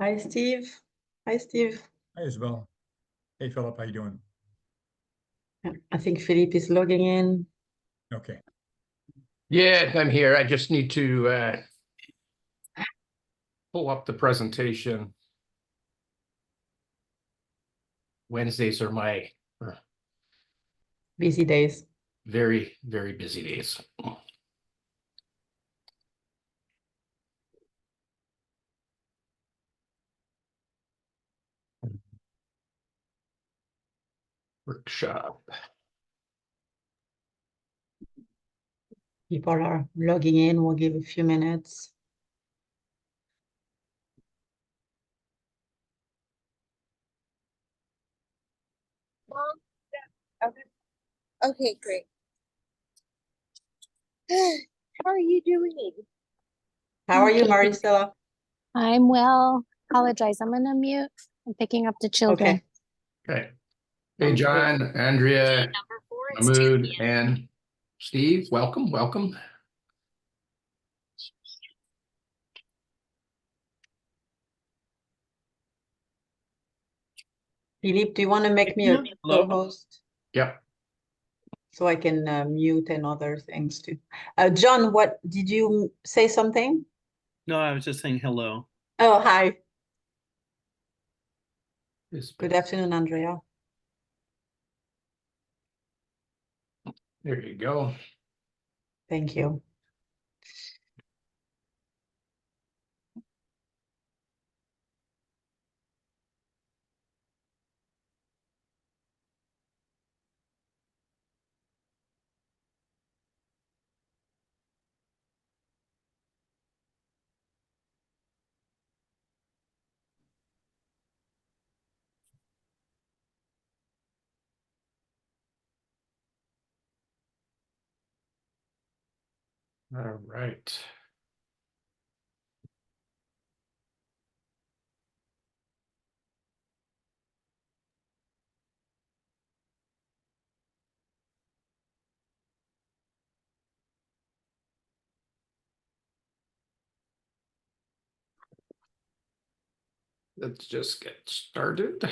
Hi, Steve. Hi, Steve. Hi, Isabel. Hey, Philip, how you doing? I think Philippe is logging in. Okay. Yeah, I'm here. I just need to pull up the presentation. Wednesdays are my Busy days. very, very busy days. Workshop. People are logging in. We'll give a few minutes. Mom? Yeah. Okay. Okay, great. How are you doing? How are you, Okay. Maricela? I'm well. Apologize. I'm gonna mute. I'm picking up the children. Okay. Hey, John, Andrea, Mahmood, and Steve, welcome, welcome. Philippe, do you want to make me a co-host Yep. so I can mute and other things too? John, what did you say something? No, I was just saying hello. Oh, hi. This- Good afternoon, Andrea. There you go. Thank you. All right. Let's just get started.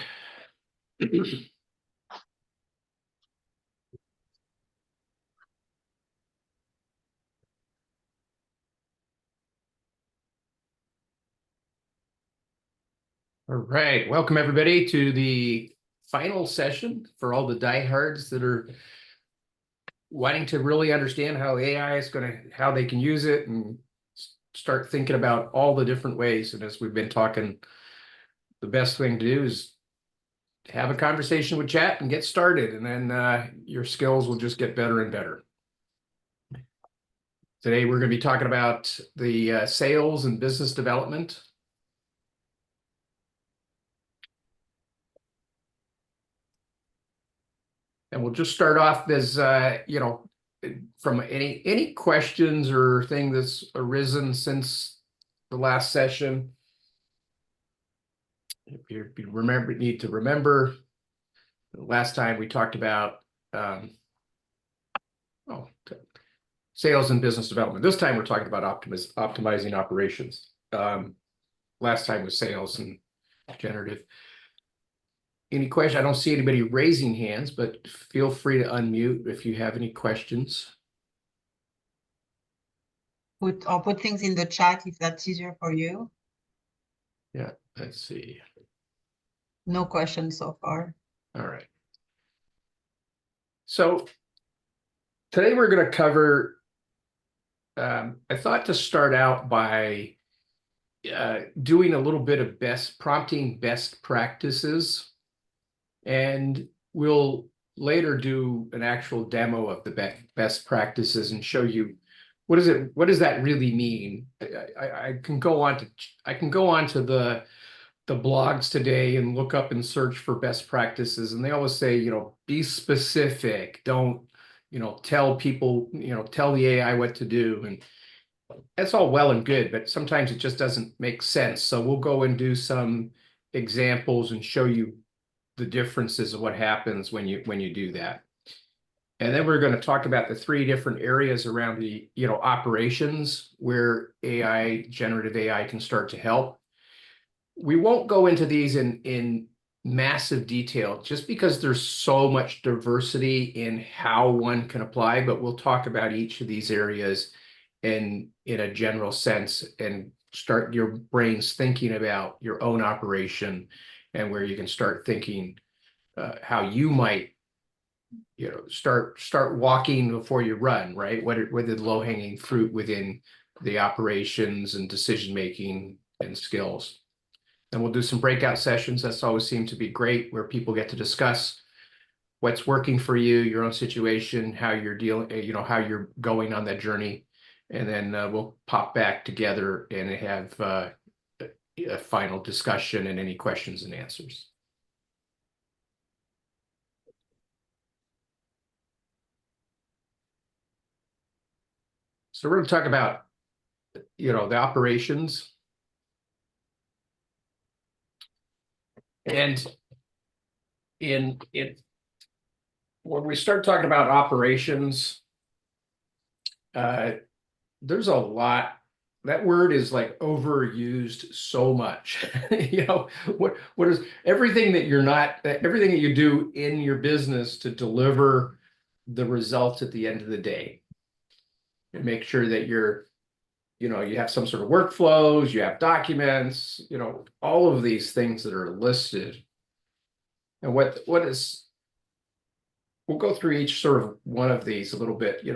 All right, welcome everybody to the final session for all the diehards that are wanting to really understand how AI is how they can use it and start thinking about all the different ways. And as we've been talking, the best thing to do is have a conversation with chat and get started, and then your skills will just get better and better. Today, we're going to be talking about the sales and business development. And we'll just start off as, from any questions or thing that's arisen since the last session. If you need to remember, last time we talked about sales and business development. This time we're talking about optimizing operations. Last time was sales and generative. Any questions? I don't see anybody raising hands, but feel free to unmute if you have any questions. I'll put things in the chat if that's easier for you. Yeah, let's see. No questions so far. All right. So today we're going to cover, I thought to start out by doing a little bit of prompting best practices. And we'll later do an actual demo of the best practices and show you what does that really mean. I can go on to the blogs today and look up and search for best practices, and they always say, be specific, don't tell people, tell the AI what to do, and that's all well and good, but sometimes it just doesn't make sense. So we'll go and do some examples and show you the differences of what happens when you do that. And then we're going to talk about the three different areas around the operations where generative AI can start to help. we won't go into these in massive detail just because there's so much diversity in how one can apply, but we'll talk about each of these areas in a general sense and start your brains thinking about your own operation and where you can start thinking how you might start walking before you run, right? What are the low-hanging fruit within the operations and decision making and skills. And we'll do some breakout sessions. That's always seemed to be great, where people get to discuss what's working for you, your own situation, how you're dealing, how you're going on that journey. And then we'll pop back together and have a final discussion and any questions and answers. So we're going to talk about, the operations. And in when we start talking about operations, there's a lot. That word is like overused so much. What is everything that everything that you do in your business to deliver the results at the end of the day, and make sure that you have some sort of workflows, you have documents, all of these things that are listed. And we'll go through each sort of one of these a little bit.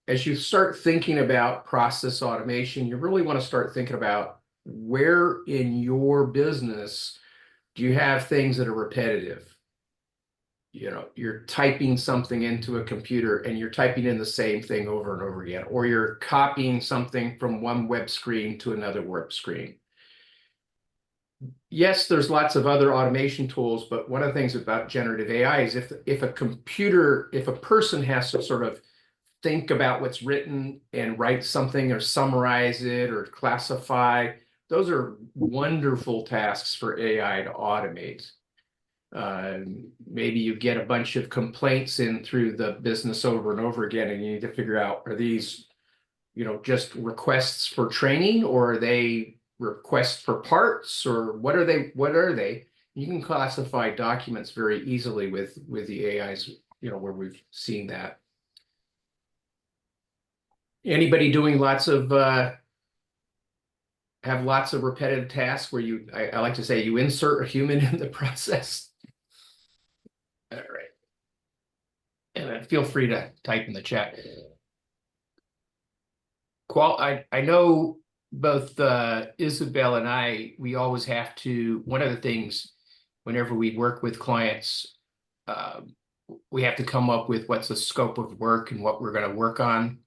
As you start thinking about process automation, you really want to start thinking about where in your business do you have things that are repetitive. You're typing something into a computer and you're typing in the same thing over and over again, or you're copying something from one web screen to another web screen. Yes, there's lots of other automation tools, but one of the things about generative AI is if a person has to sort of think about what's written and write something or summarize it or classify, those are wonderful tasks for AI to automate. Maybe you get a bunch of complaints in through the business over and over again, and you need to figure out, are these, just requests for training, or are they requests for parts, or what are they? You can classify documents very easily with the AIs, where we've seen that. Anybody doing have lots of repetitive tasks where I like to say you insert a human in the process. All right. And feel free to type in the chat. I know both Isabel and I, we always have to, one of the things, whenever we work with clients, we have to come up with what's the scope of work and what we're going to work on.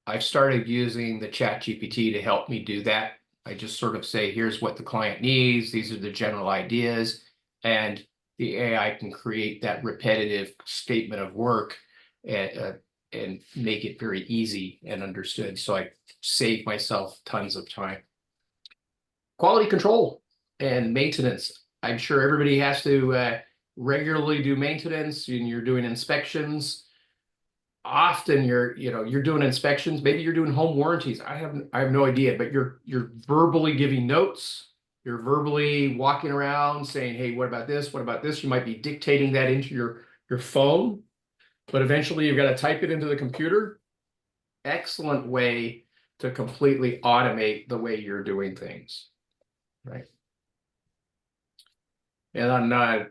I've started using the ChatGPT to help me do that. I just sort of say, here's what the client needs. These are the general ideas. And the AI can create that repetitive statement of work and make it very easy and understood. So I save myself tons of time. Quality control and maintenance. I'm sure everybody has to regularly do maintenance, and you're doing inspections. Often you're doing inspections, maybe you're doing home warranties. I have no idea, but you're verbally giving notes. You're verbally walking around saying, hey, what about this? What about this? You might be dictating that into your phone, but eventually you've got to type it into the computer. Excellent way to completely automate the way you're doing things, right? And on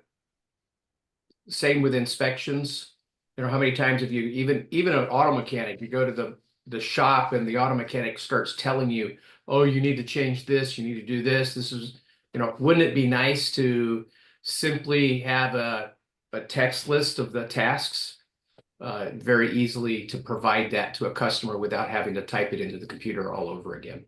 same with inspections. How many times have you, even an auto mechanic, you go to the shop and the auto mechanic starts telling you, oh, you need to change this, you need to do this. This is, wouldn't it be nice to simply have a text list of the tasks very easily to provide that to a customer without having to type it into the computer all over again?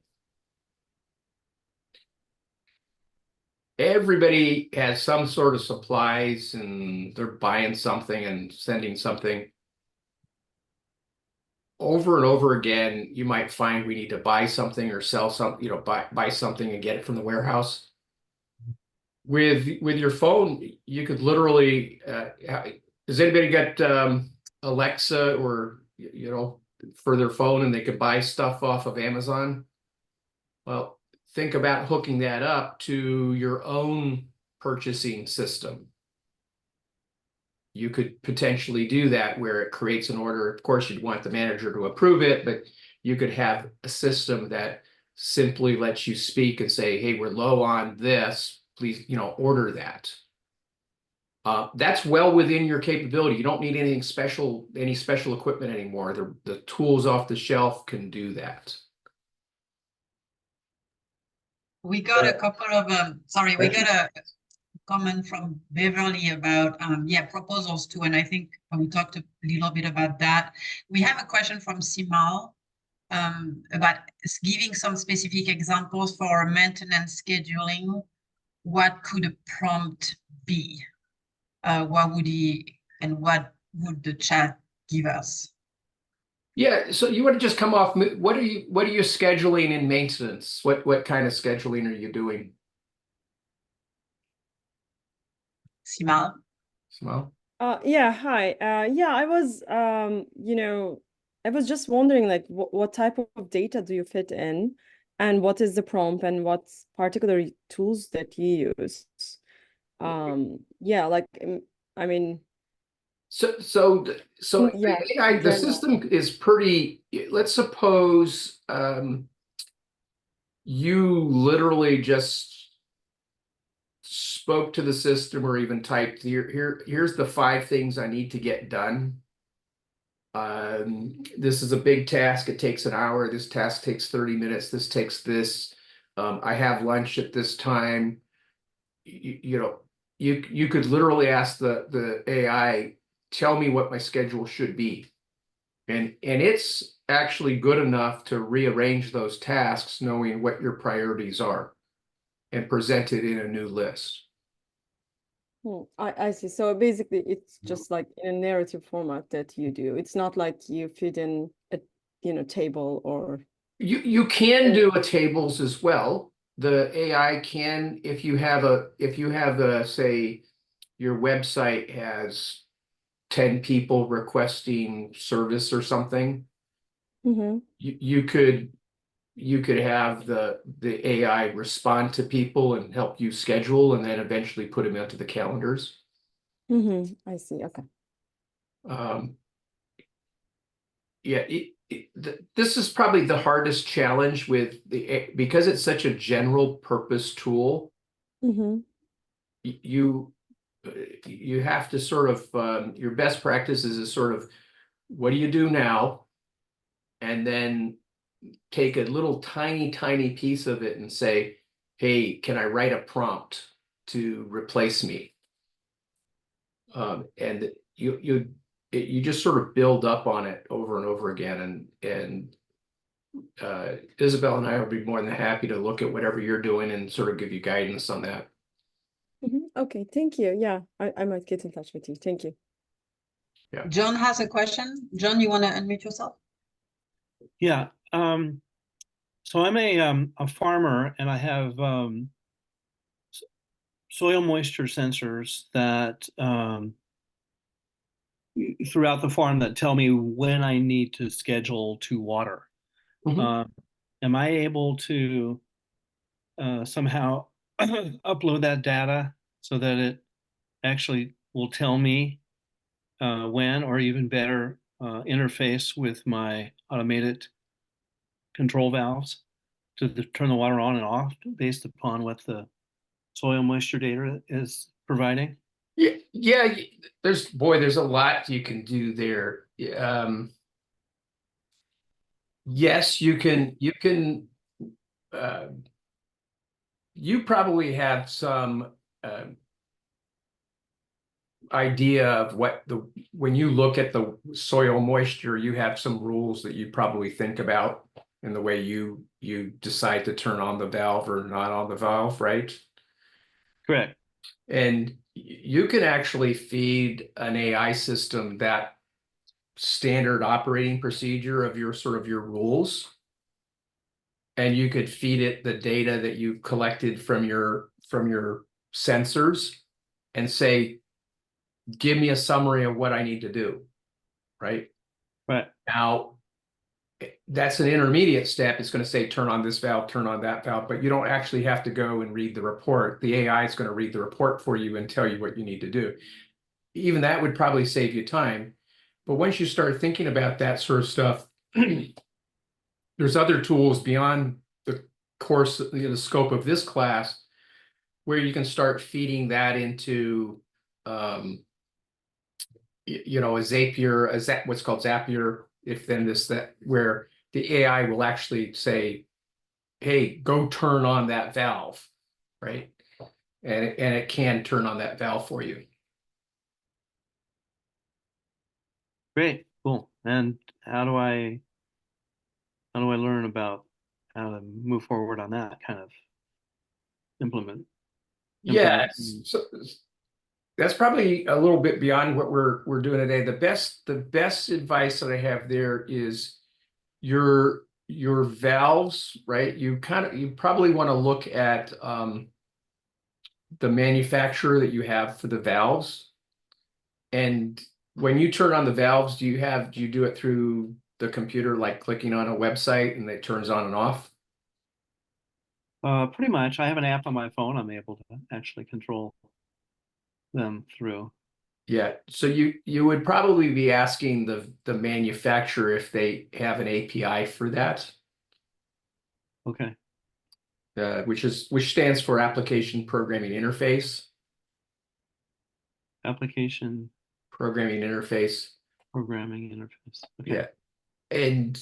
Everybody has some sort of supplies, and they're buying something and sending something. Over and over again, you might find we need to buy something or sell something, buy something and get it from the warehouse. With your phone, you could literally, has anybody got Alexa or, for their phone, and they could buy stuff off of Amazon? Well, think about hooking that up to your own purchasing system. You could potentially do that where it creates an order. Of course, you'd want the manager to approve it, but you could have a system that simply lets you speak and say, hey, we're low on this, please, order that. That's well within your capability. You don't need anything special, any special equipment anymore. The tools off the shelf can do that. We got a couple of, we got a comment from Beverly about, proposals too. And I think we talked a little bit about that. We have a question from Simal about giving some specific examples for maintenance scheduling. What could a prompt be? What would what would the chat give us? Yeah, so you want to just come off, what are you scheduling in maintenance? What kind of scheduling are you doing? Simal? Well, Yeah, hi. Yeah, I was I was just wondering like what type of data do you fit in, and what is the prompt, and what particular tools that you use? Yeah, like I mean, so yeah, the AI, the system is pretty, let's suppose you literally just spoke to the system or even typed here's the 5 things I need to get done. This is a big task. It takes an hour. This task takes 30 minutes. This takes this. I have lunch at this time. You could literally ask the AI, tell me what my schedule should be. And it's actually good enough to rearrange those tasks, knowing what your priorities are, and present it in a new list. I see. So basically, it's just like in a narrative format that you do. It's not like you fit in a table or. You can do a tables as well. The AI can, if you have a say your website has 10 people requesting service or something, you could have the AI respond to people and help you schedule, and then eventually put them into the calendars. I see. Okay. Yeah, this is probably the hardest challenge with because it's such a general purpose tool. You have to sort of your best practices is sort of, what do you do now, and then take a little tiny piece of it and say, hey, can I write a prompt to replace me? And you just sort of build up on it over and over again, and Isabel and I would be more than happy to look at whatever you're doing and sort of give you guidance on that. Okay, thank you. Yeah, I might get in touch with you. Thank you. Yeah. John has a question. John, you want to unmute yourself? Yeah. So I'm a farmer, and I have soil moisture sensors that throughout the farm that tell me when I need to schedule to water. Am I able to somehow upload that data so that it actually will tell me when, or even better, interface with my automated control valves to turn the water on and off based upon what the soil moisture data is providing? Yeah, there's a lot you can do there. Yes, you can you probably have some idea of when you look at the soil moisture, you have some rules that you probably think about in the way you decide to turn on the valve or not on the valve, right? Correct. And you can actually feed an AI system that standard operating procedure of your rules, and you could feed it the data that you've collected from your sensors and say, give me a summary of what I need to do, right? Right. Now, that's an intermediate step. It's going to say, turn on this valve, turn on that valve, but you don't actually have to go and read the report. The AI is going to read the report for you and tell you what you need to do. Even that would probably save you time. But once you start thinking about that sort of stuff, there's other tools beyond the course, the scope of this class, where you can start feeding that into, a Zapier, what's called Zapier, if then this, that, where the AI will actually say, hey, go turn on that valve, right? And it can turn on that valve for you. Great, cool. And how do I learn about how to move forward on that kind of implement? Yeah, implement- so that's probably a little bit beyond what we're doing today. The best advice that I have there is your valves, right? You probably want to look at the manufacturer that you have for the valves. And when you turn on the valves, do you do it through the computer, like clicking on a website and it turns on and off? Pretty much. I have an app on my phone. I'm able to actually control them through. Yeah, so you would probably be asking the manufacturer if they have an API for that, Okay. which stands for Application Programming Interface. Application Programming Interface. programming interface. Okay. Yeah, and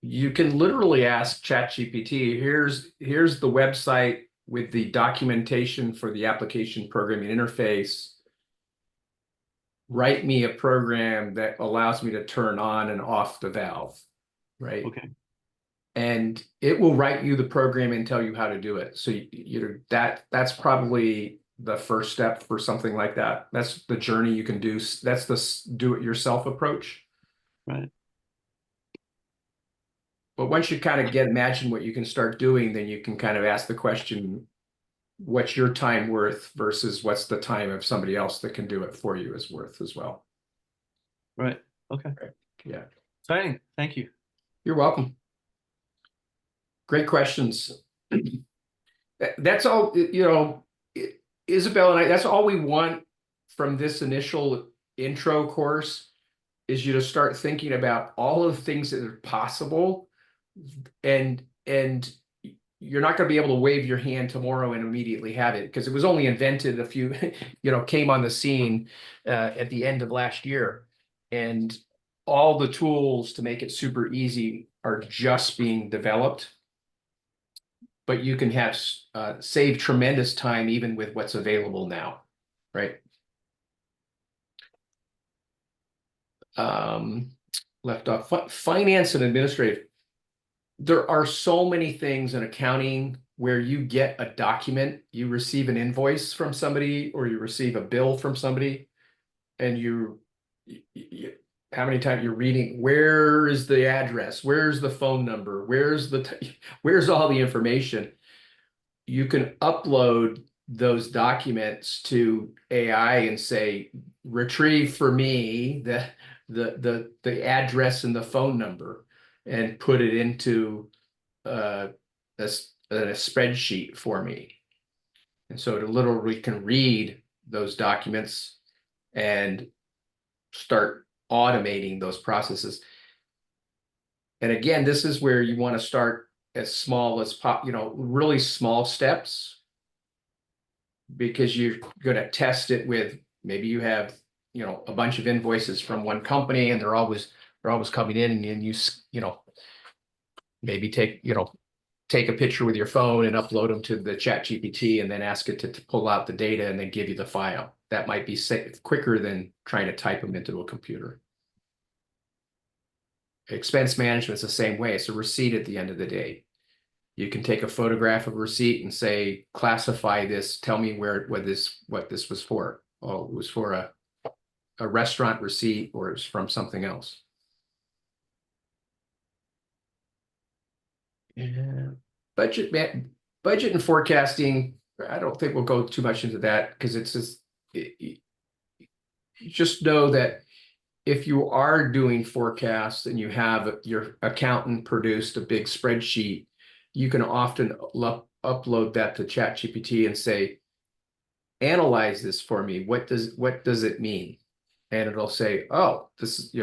you can literally ask ChatGPT, here's the website with the documentation for the Application Programming Interface. Write me a program that allows me to turn on and off the valve, right? Okay. And it will write you the program and tell you how to do it. So that's probably the first step for something like that. That's the journey you can do. That's the do-it-yourself approach. Right. But once you kind of imagine what you can start doing, then you can kind of ask the question, what's your time worth versus what's the time of somebody else that can do it for you is worth as well. Right. Okay. Right. Yeah. Exciting. Thank you. You're welcome. Great questions. That's all, Isabel and I, that's all we want from this initial intro course, is you to start thinking about all of the things that are possible, and you're not going to be able to wave your hand tomorrow and immediately have it, because it was only invented a few, came on the scene at the end of last year, and all the tools to make it super easy are just being developed. But you can have save tremendous time even with what's available now, right? Left off finance and administrative. There are so many things in accounting where you get a document, you receive an invoice from somebody, or you receive a bill from somebody, and how many times you're reading, where is the address? Where's the phone number? Where's all the information? You can upload those documents to AI and say, retrieve for me the address and the phone number, and put it into a spreadsheet for me. And so it literally can read those documents and start automating those processes. And again, this is where you want to start as small as really small steps, because you're going to test it with, maybe you have, a bunch of invoices from one company, and they're always coming in, and you maybe take a picture with your phone and upload them to the ChatGPT, and then ask it to pull out the data and then give you the file. That might be quicker than trying to type them into a computer. Expense management is the same way. It's a receipt at the end of the day. You can take a photograph of a receipt and say, classify this, tell me what this was for. Oh, it was for a restaurant receipt, or it's from something else. And budget and forecasting, I don't think we'll go too much into that, because it's just, you just know that if you are doing forecasts and you have your accountant produced a big spreadsheet, you can often upload that to ChatGPT and say, analyze this for me. What does it mean? And it'll say, oh, this is,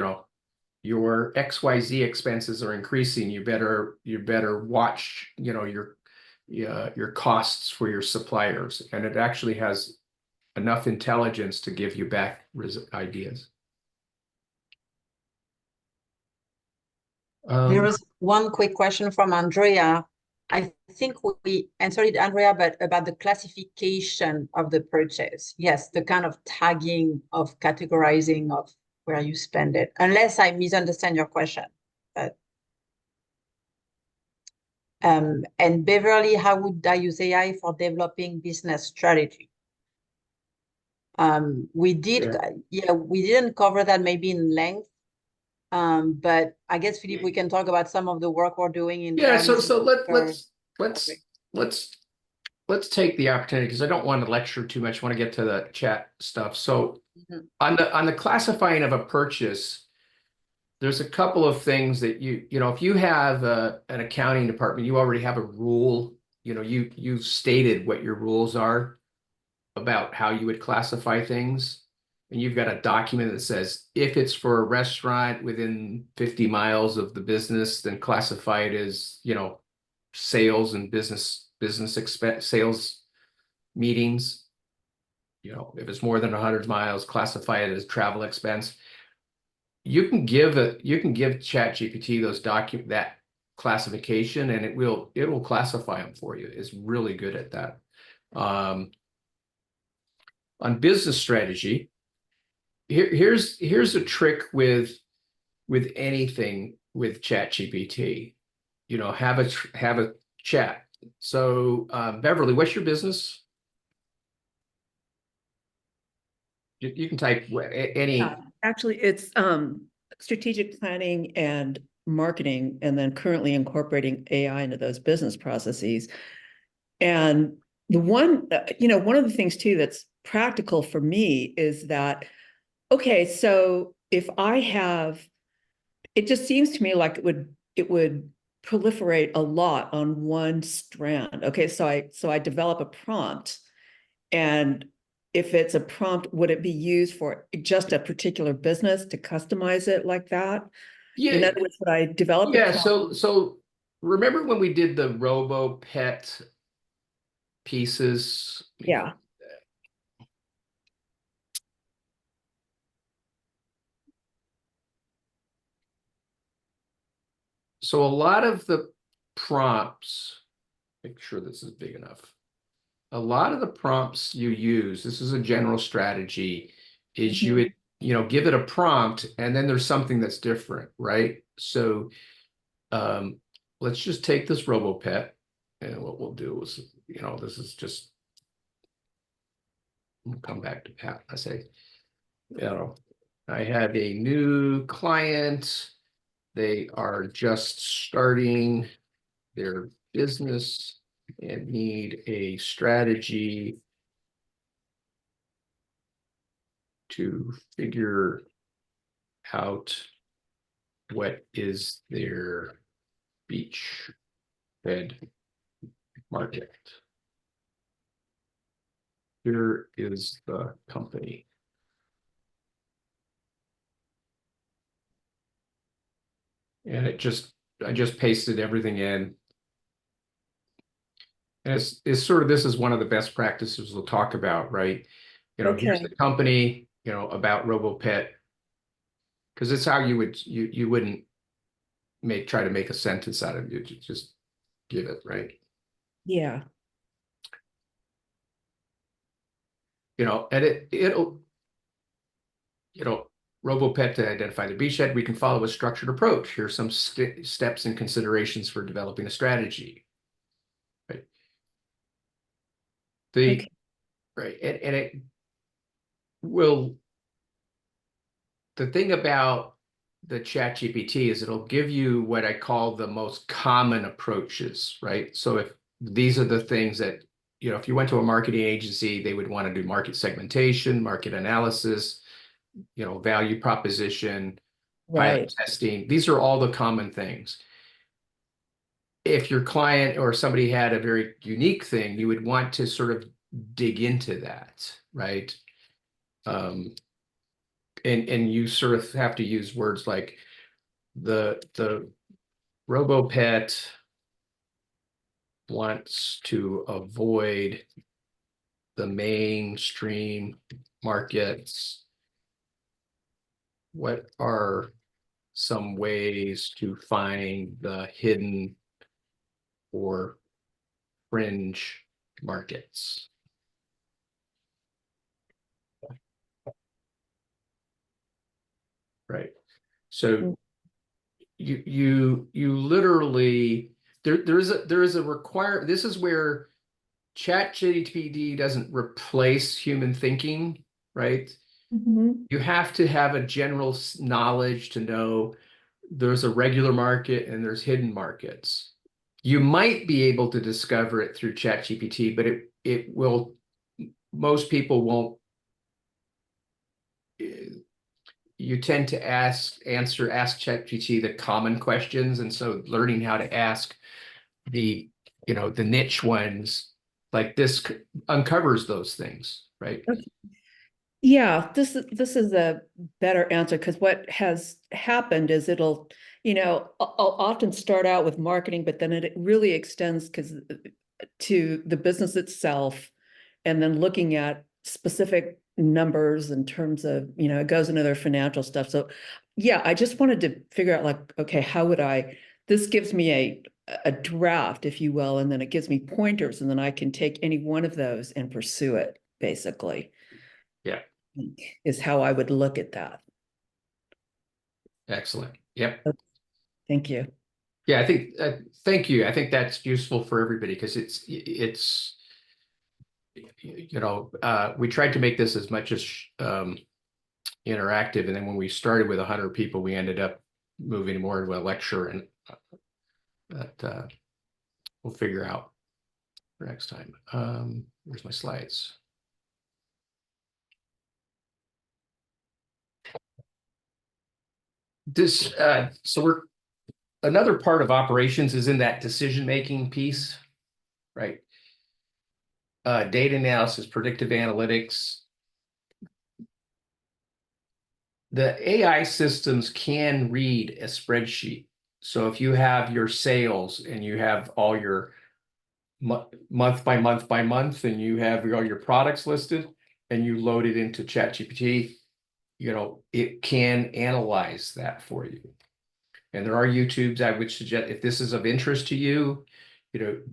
your XYZ expenses are increasing. You better watch, your costs for your suppliers. And it actually has enough intelligence to give you back ideas. There was one quick question from Andrea. I think we answered it, Andrea, but about the classification of the purchase. Yes, the kind of tagging of categorizing of where you spend it, unless I misunderstand your question. But, and Beverly, how would I use AI for developing business strategy? We did, we didn't cover that maybe in length. But I guess, Philippe, we can talk about some of the work we're doing in. Yeah, so let's take the opportunity, because I don't want to lecture too much. I want to get to the chat stuff. So on the classifying of a purchase, there's a couple of things that if you have an accounting department, you already have a rule. You've stated what your rules are about how you would classify things. And you've got a document that says, if it's for a restaurant within 50 miles of the business, then classify it as, sales and business expense, sales meetings. If it's more than 100 miles, classify it as travel expense. You can give ChatGPT that classification, and it will classify them for you. It's really good at that. On business strategy, here's a trick with anything with ChatGPT. Have a chat. So Beverly, what's your business? You can type any. Actually, it's strategic planning and marketing, and then currently incorporating AI into those business processes. And the one of the things too that's practical for me is that, okay, so if I have, it just seems to me like it would proliferate a lot on one strand. Okay, so I develop a prompt, and if it's a prompt, would it be used for just a particular business to customize it like that? Yeah. In other words, would I develop? Yeah. So remember when we did the Robo Pet pieces? Yeah. So a lot of the prompts, make sure this is big enough. A lot of the prompts you use, this is a general strategy, is you would, give it a prompt, and then there's something that's different, right? So let's just take this RoboPet, and what we'll do is, this is just, we'll come back to Pat. I say, I have a new client. They are just starting their business and need a strategy to figure out what is their beach bed market. Here is the company. And I just pasted everything in. And it's sort of, this is one of the best practices we'll talk about, right? Here's the company, about RoboPet, because it's how you wouldn't try to make a sentence out of it. You just give it, right? Yeah. And it'll, RoboPet to identify the beachhead. We can follow a structured approach. Here's some steps and considerations for developing a strategy. Right. Right. And it will, the thing about the ChatGPT is it'll give you what I call the most common approaches, right? So if these are the things that, if you went to a marketing agency, they would want to do market segmentation, market analysis, value proposition, pilot Right. testing. These are all the common things. If your client or somebody had a very unique thing, you would want to sort of dig into that, right? And you sort of have to use words like the RoboPet wants to avoid the mainstream markets. What are some ways to find the hidden or fringe markets? Right. So you literally there is a require. This is where ChatGPT doesn't replace human thinking, right? Mhm. You have to have a general knowledge to know there's a regular market and there's hidden markets. You might be able to discover it through ChatGPT, but it will, most people won't. You tend to ask ChatGPT the common questions, and so learning how to ask the the niche ones like this uncovers those things, right? Yeah, this is a better answer because what has happened is it'll, I'll often start out with marketing, but then it really extends because to the business itself, and then looking at specific numbers in terms of, it goes into their financial stuff. So yeah, I just wanted to figure out like, okay, how would this gives me a draft, if you will, and then it gives me pointers, and then I can take any one of those and pursue it, basically. Yeah. Is how I would look at that. Excellent. Yep. Thank you. Yeah, I think thank you. I think that's useful for everybody because it's we tried to make this as much as interactive, and then when we started with 100 people, we ended up moving more into a lecture, and that we'll figure out for next time. Where's my slides? This so another part of operations is in that decision-making piece, right? Data analysis, predictive analytics. The AI systems can read a spreadsheet. So if you have your sales and you have all your month by month by month, and you have all your products listed and you load it into ChatGPT, it can analyze that for you. And there are YouTubes I would suggest, if this is of interest to you,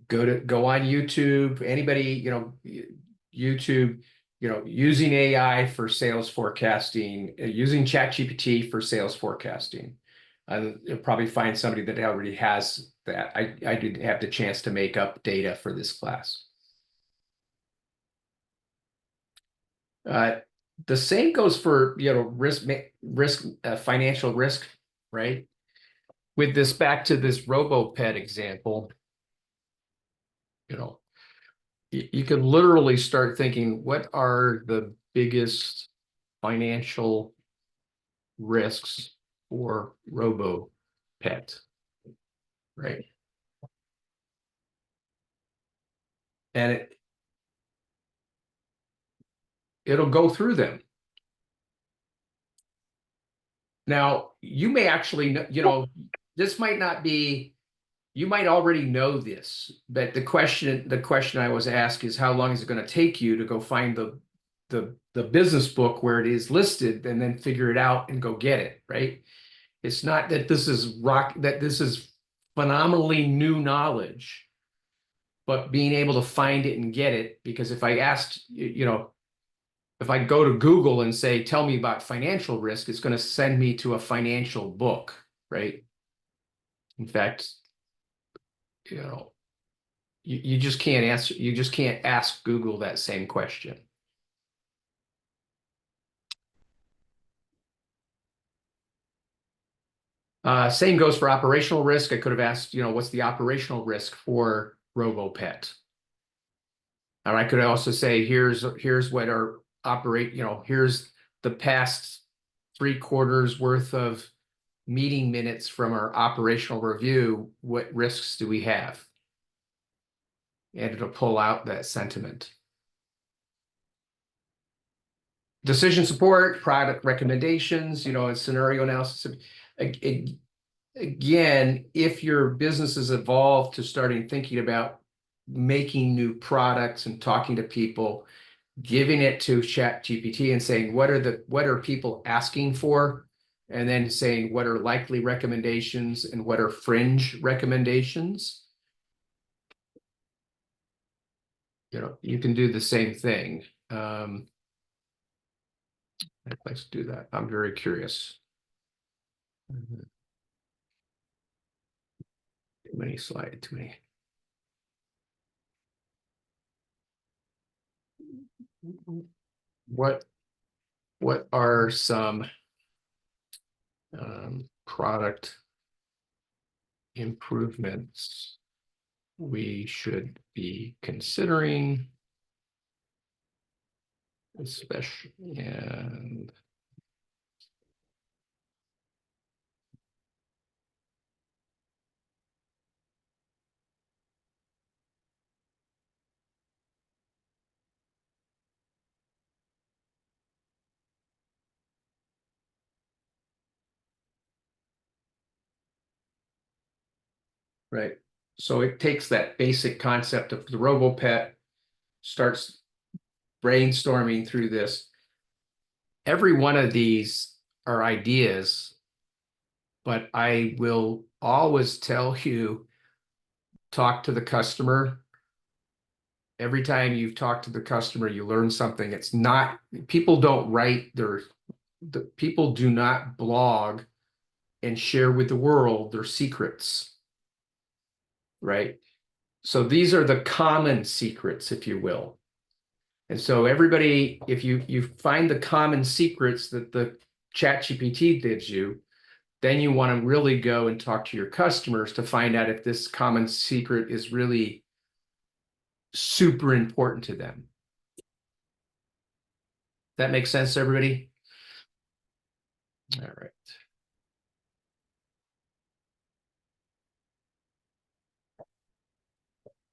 go on YouTube. Anybody, YouTube, using AI for sales forecasting, using ChatGPT for sales forecasting. You'll probably find somebody that already has that. I did have the chance to make up data for this class. The same goes for financial risk, right? With this, back to this RoboPet example, you could literally start thinking, what are the biggest financial risks for RoboPet, right? And it'll go through them. Now, you may actually, this might not be, you might already know this, but the question I was asked is, how long is it going to take you to go find the business book where it is listed and then figure it out and go get it, right? It's not that this is phenomenally new knowledge, but being able to find it and get it, because if I asked, if I go to Google and say, tell me about financial risk, it's going to send me to a financial book, right? In fact, you just can't answer, you just can't ask Google that same question. Same goes for operational risk. I could have asked, what's the operational risk for RoboPet? Or I could also say, here's what our here's the past 3/4 worth of meeting minutes from our operational review, what risks do we have? And it'll pull out that sentiment. Decision support, product recommendations, and scenario analysis. Again, if your business has evolved to starting thinking about making new products and talking to people, giving it to ChatGPT and saying, what are people asking for? And then saying, what are likely recommendations and what are fringe recommendations? You can do the same thing. Let's do that. I'm very curious. Too many slides, too many. What are some product improvements we should be considering, especially, and right? So it takes that basic concept of the RoboPet, starts brainstorming through this. Every one of these are ideas, but I will always tell you, talk to the customer. Every time you've talked to the customer, you learn something. It's not, people don't write people do not blog and share with the world their secrets, right? So these are the common secrets, if you will. And so everybody, if you find the common secrets that the ChatGPT gives you, then you want to really go and talk to your customers to find out if this common secret is really super important to them. That makes sense, everybody? All right.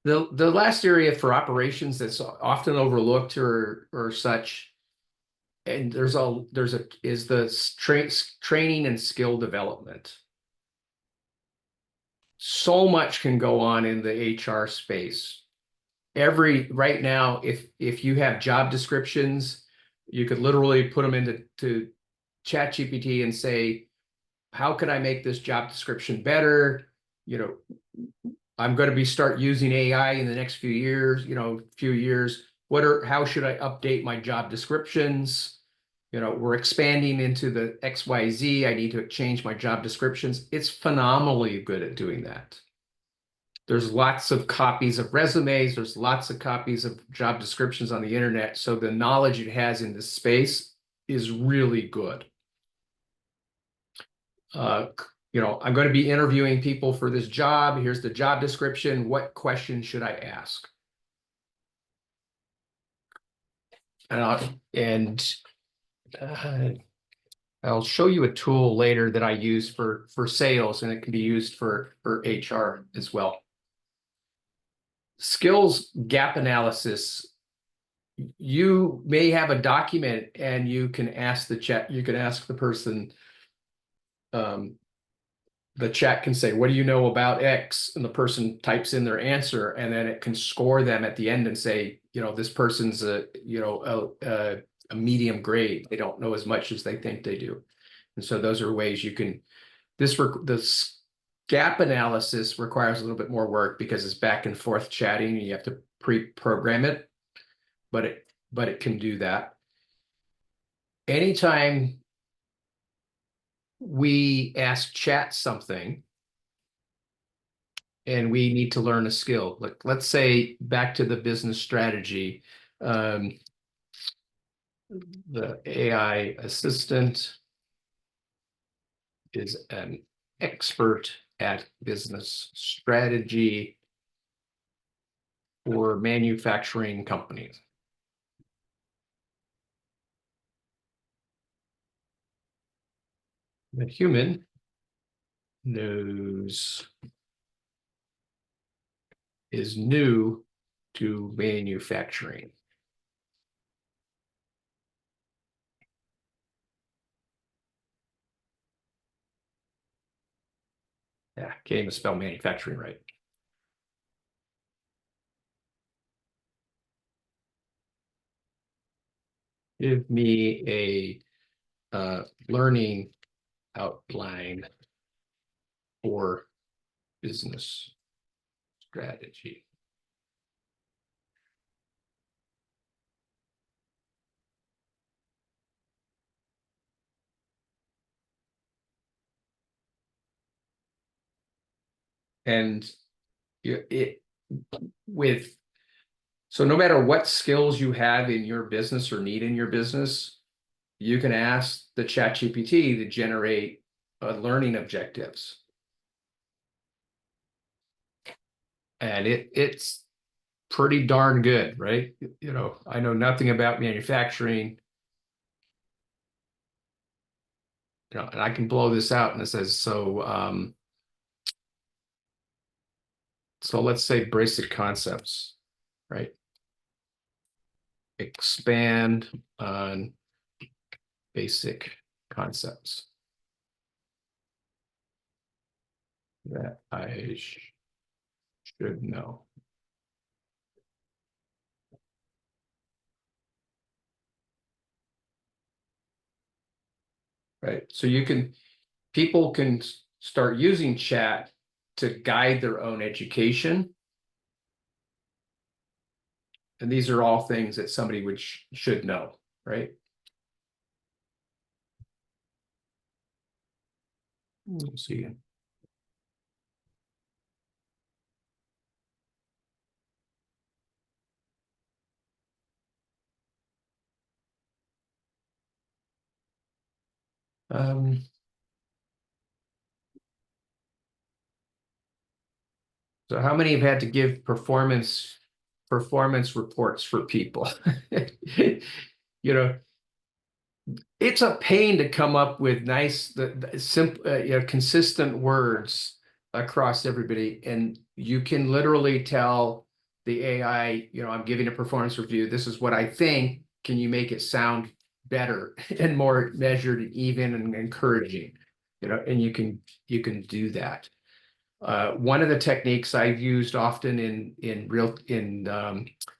The last area for operations that's often overlooked or such, and is the training and skill development. So much can go on in the HR space. Right now, if you have job descriptions, you could literally put them into ChatGPT and say, how can I make this job description better? I'm going to start using AI in the next few years, how should I update my job descriptions? We're expanding into the XYZ. I need to change my job descriptions. It's phenomenally good at doing that. There's lots of copies of resumes. There's lots of copies of job descriptions on the internet. So the knowledge it has in this space is really good. I'm going to be interviewing people for this job. Here's the job description. What questions should I ask? I'll show you a tool later that I use for sales, and it can be used for HR as well. Skills gap analysis. You may have a document and you can ask the person, the chat can say, what do you know about X? And the person types in their answer, and then it can score them at the end and say, this person's a medium grade. They don't know as much as they think they do. And so those are ways you can, this gap analysis requires a little bit more work because it's back and forth chatting and you have to pre-program it, but it can do that. Anytime we ask chat something and we need to learn a skill, like let's say back to the business strategy, the AI assistant is an expert at business strategy for manufacturing companies. The human knows is new to manufacturing. Yeah, can't even spell manufacturing right. Give me a learning outline for business strategy. And it with so no matter what skills you have in your business or need in your business, you can ask the ChatGPT to generate learning objectives. And it's pretty darn good, right? You know, I know nothing about manufacturing. You know, and I can blow this out and it says, so let's say basic concepts, right? Expand on basic concepts that I should know. Right. So people can start using chat to guide their own education. And these are all things that somebody should know, right? Let's see. So how many have had to give performance reports for people? You know, it's a pain to come up with nice, the simple, you know, consistent words across everybody, and you can literally tell the AI, you know, I'm giving a performance review. This is what I think. Can you make it sound better and more measured, and even, and encouraging? You know, and you can do that. One of the techniques I've used often in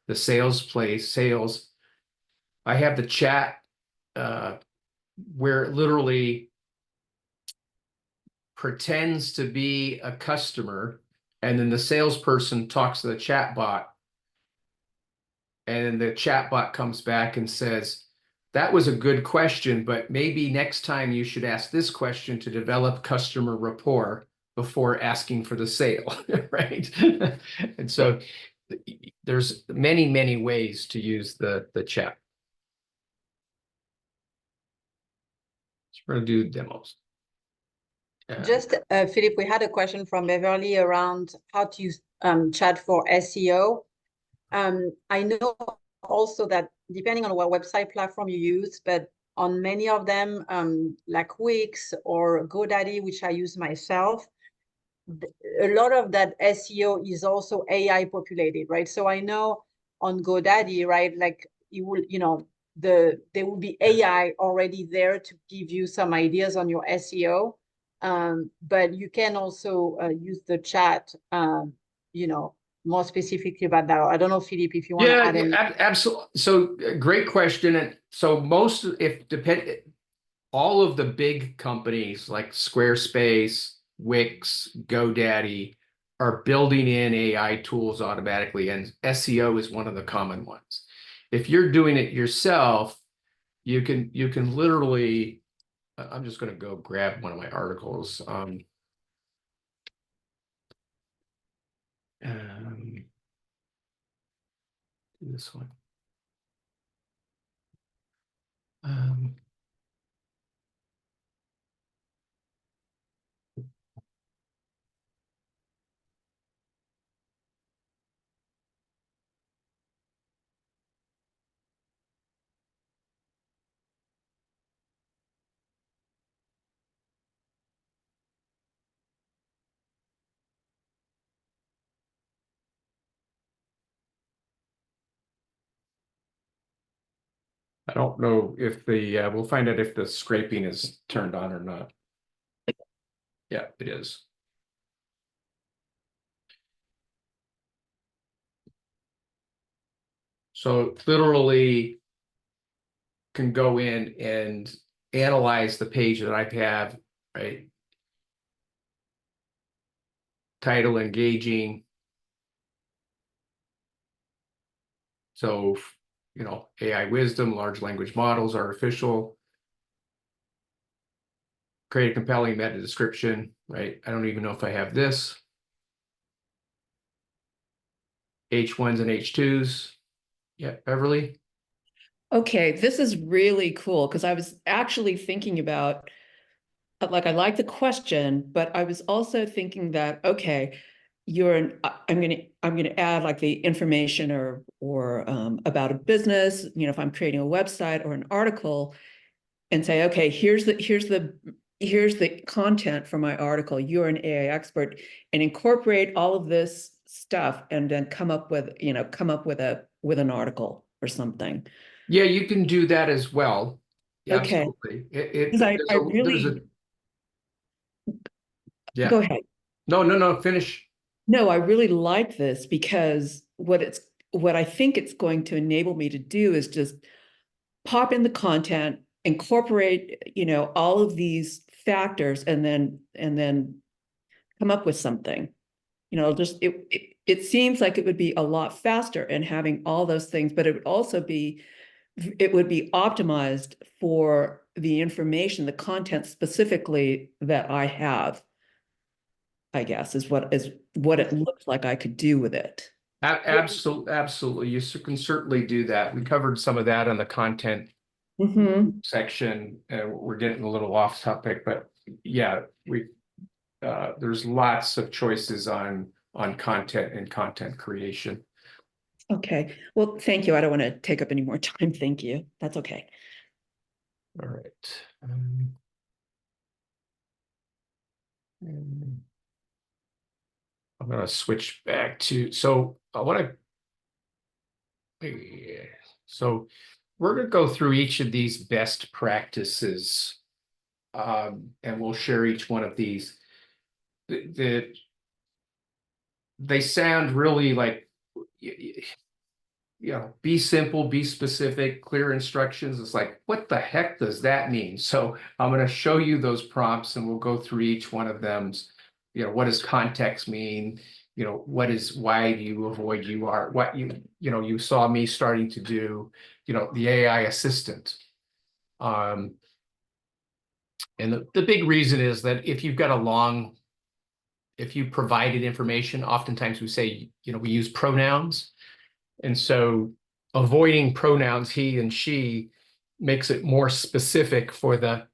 the sales, I have the chat where it literally pretends to be a customer, and then the salesperson talks to the chat bot, and the chat bot comes back and says, that was a good question, but maybe next time you should ask this question to develop customer rapport before asking for the sale, right? And so there's many ways to use the chat. We're gonna do demos. Just, Philip, we had a question from Beverly around how to use chat for SEO. I know also that depending on what website platform you use, but on many of them, like Wix or GoDaddy, which I use myself, a lot of that SEO is also AI populated, right? So I know on GoDaddy, right, like you will, you know, there will be AI already there to give you some ideas on your SEO. But you can also use the chat, you know, more specifically about that. I don't know, Philip, if you want to add any. Absolutely. So great question. And so all of the big companies like Squarespace, Wix, GoDaddy are building in AI tools automatically, and SEO is one of the common ones. If you're doing it yourself, you can literally, I'm just going to go grab one of my articles. This one. I don't know if the, we'll find out if the scraping is turned on or not. Yeah, it is. So literally can go in and analyze the page that I have, right? Title engaging. So, you know, AI wisdom, large language models, artificial. Create a compelling meta description, right? I don't even know if I have this. H1s and H2s. Yeah, Beverly. Okay, this is really cool because I was actually thinking about, like, I like the question, but I was also thinking that, okay, I'm gonna add like the information or about a business, you know, if I'm creating a website or an article, and say, okay, here's the content for my article. You're an AI expert, and incorporate all of this stuff, and then come up with with an article or something. Yeah, you can do that as well. Yeah, Okay. absolutely. Because I really yeah. Go ahead. No, finish. No, I really like this because what I think it's going to enable me to do is just pop in the content, incorporate, you know, all of these factors, and then come up with something. You know, just it seems like it would be a lot faster in having all those things, but it would be optimized for the information, the content specifically that I have, I guess, is what it looks like I could do with it. Absolutely. You can certainly do that. We covered some of that on the content Mm-hmm. section. We're getting a little off topic, but yeah, there's lots of choices on content and content creation. Okay. Well, thank you. I don't want to take up any more time. Thank you. That's okay. All right. I'm going to switch back to, so I want to, so we're going to go through each of these best practices, and we'll share each one of these. They sound really like, you know, be simple, be specific, clear instructions. It's like, what the heck does that mean? So I'm going to show you those prompts and we'll go through each one of them. You know, what does context mean? You know, why do you avoid what you saw me starting to do, you know, the AI assistant. And the big reason is that if you've got if you provided information, oftentimes we say, you know, we use pronouns. And so avoiding pronouns he and she makes it more specific for the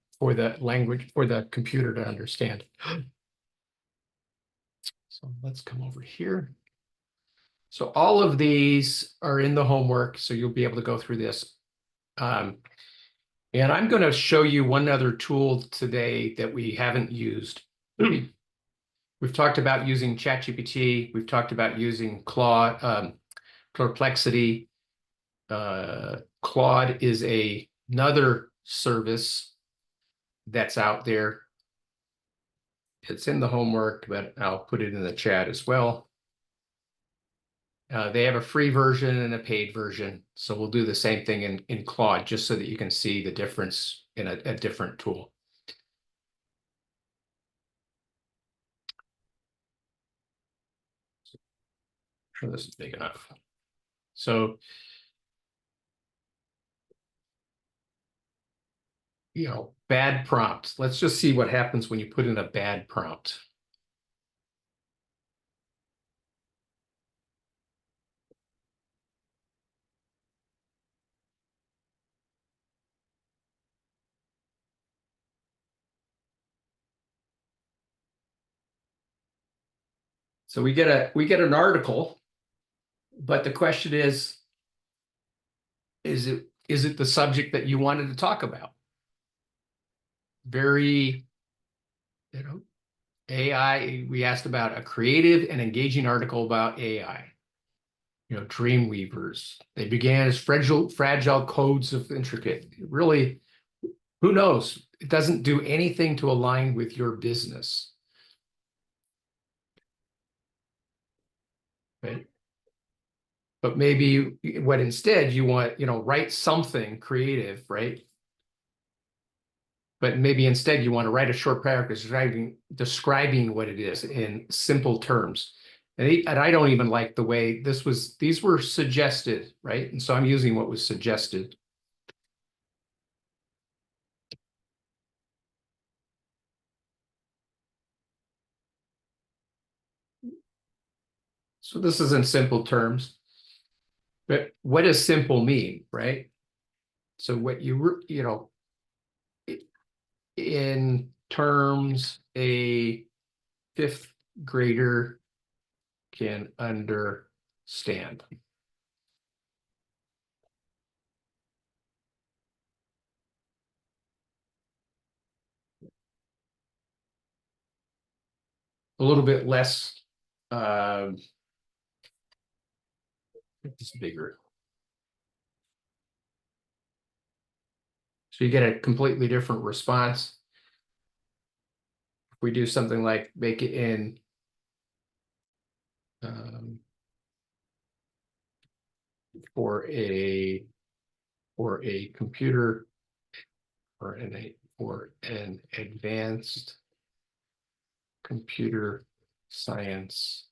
language, for the computer to understand. So let's come over here. So all of these are in the homework, so you'll be able to go through this. And I'm going to show you one other tool today that we haven't used. We've talked about using ChatGPT. We've talked about using Claude, Perplexity. Claude is another service that's out there. It's in the homework, but I'll put it in the chat as well. They have a free version and a paid version. So we'll do the same thing in Claude, just so that you can see the difference in a different tool. Sure, this is big enough. So, you know, bad prompt. Let's just see what happens when you put in a bad prompt. So we get an article, but the question is it the subject that you wanted to talk about? Very, you know, AI, we asked about a creative and engaging article about AI. dream weavers. They began as fragile codes of intricate. Really, who knows? It doesn't do anything to align with your business. Right? But maybe what instead you want, write something creative, right? But maybe instead you want to write a short paragraph describing what it is in simple terms. And I don't even like the way these were suggested, right? And so I'm using what was suggested. So this is in simple terms. But what does simple mean, right? So what in terms a fifth grader can understand. A little bit less, it's bigger. So you get a completely different response. If we do something like make it in for a computer or an advanced computer science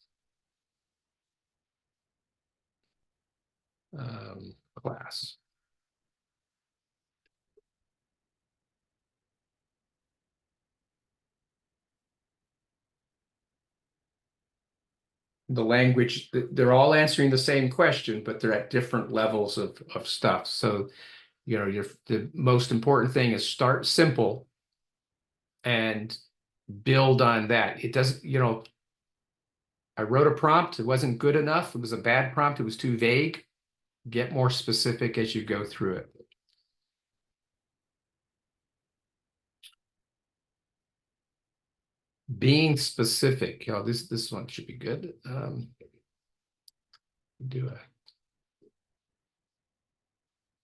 class. The language, they're all answering the same question, but they're at different levels of stuff. So, the most important thing is start simple and build on that. It doesn't, I wrote a prompt, it wasn't good enough. It was a bad prompt, it was too vague. Get more specific as you go through it. Being specific, this one should be good.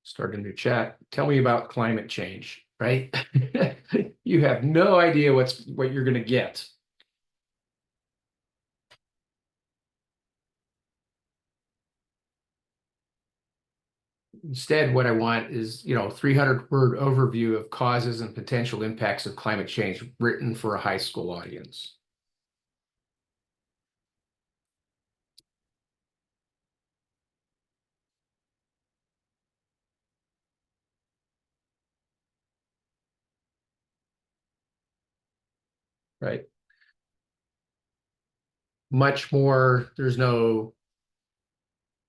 Start a new chat. Tell me about climate change, right? You have no idea what you're going to get. Instead, what I want is, 300-word overview of causes and potential impacts of climate change written for a high school audience. Right. Much more, there's no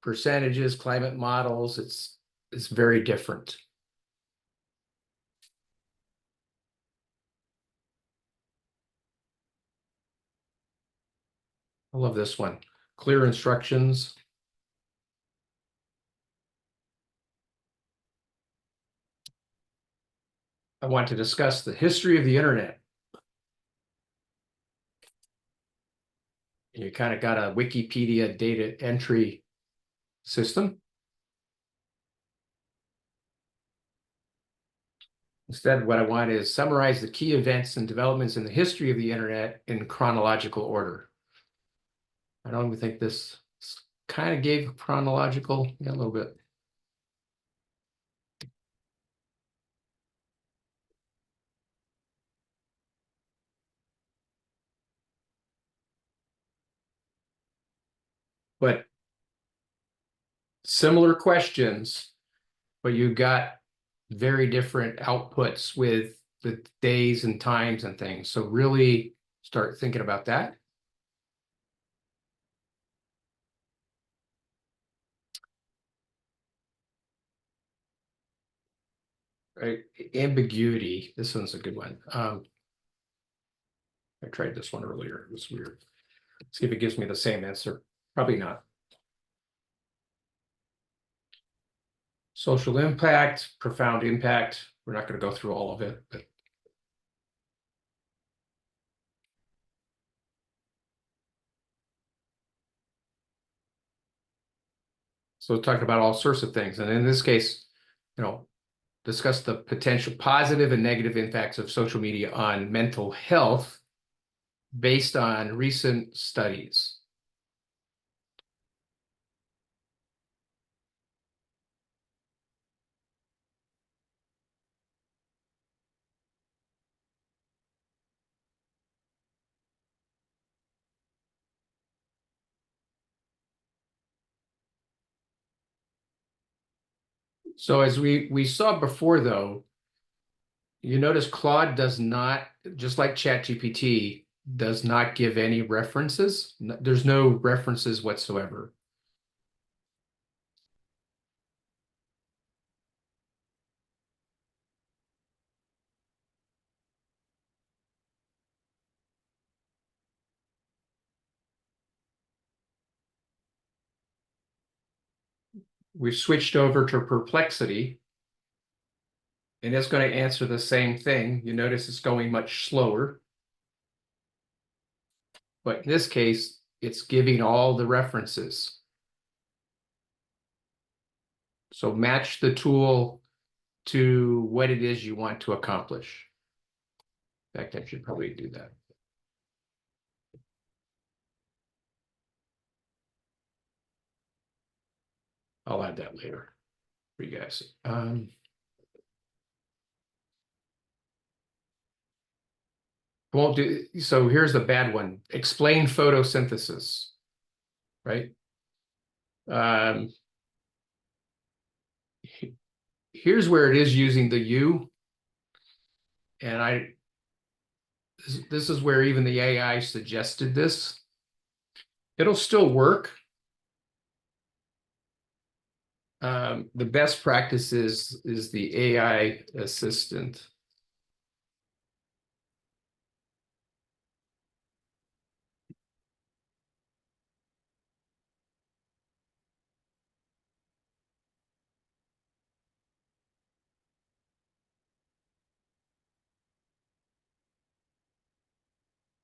percentages, climate models. It's very different. I love this one. Clear instructions. I want to discuss the history of the internet. You kind of got a Wikipedia data entry system. Instead, what I want is summarize the key events and developments in the history of the internet in chronological order. I don't even think this kind of gave chronological, yeah, a little bit. But similar questions, but you got very different outputs with the days and times and things. So really start thinking about that. Right. Ambiguity. This one's a good one. I tried this one earlier. It was weird. See if it gives me the same answer. Probably not. Social impact, profound impact. We're not going to go through all of it, but So talking about all sorts of things. And in this case, discuss the potential positive and negative impacts of social media on mental health based on recent studies. So as we saw before, though, you notice Claude does not, just like ChatGPT, does not give any references. There's no references whatsoever. We've switched over to Perplexity, and it's going to answer the same thing. You notice it's going much slower. But in this case, it's giving all the references. So match the tool to what it is you want to accomplish. In fact, I should probably do that. I'll add that later for you guys. Won't do. So here's the bad one. Explain photosynthesis, right? Here's where it is using the U. And this is where even the AI suggested this. It'll still work. The best practice is the AI assistant.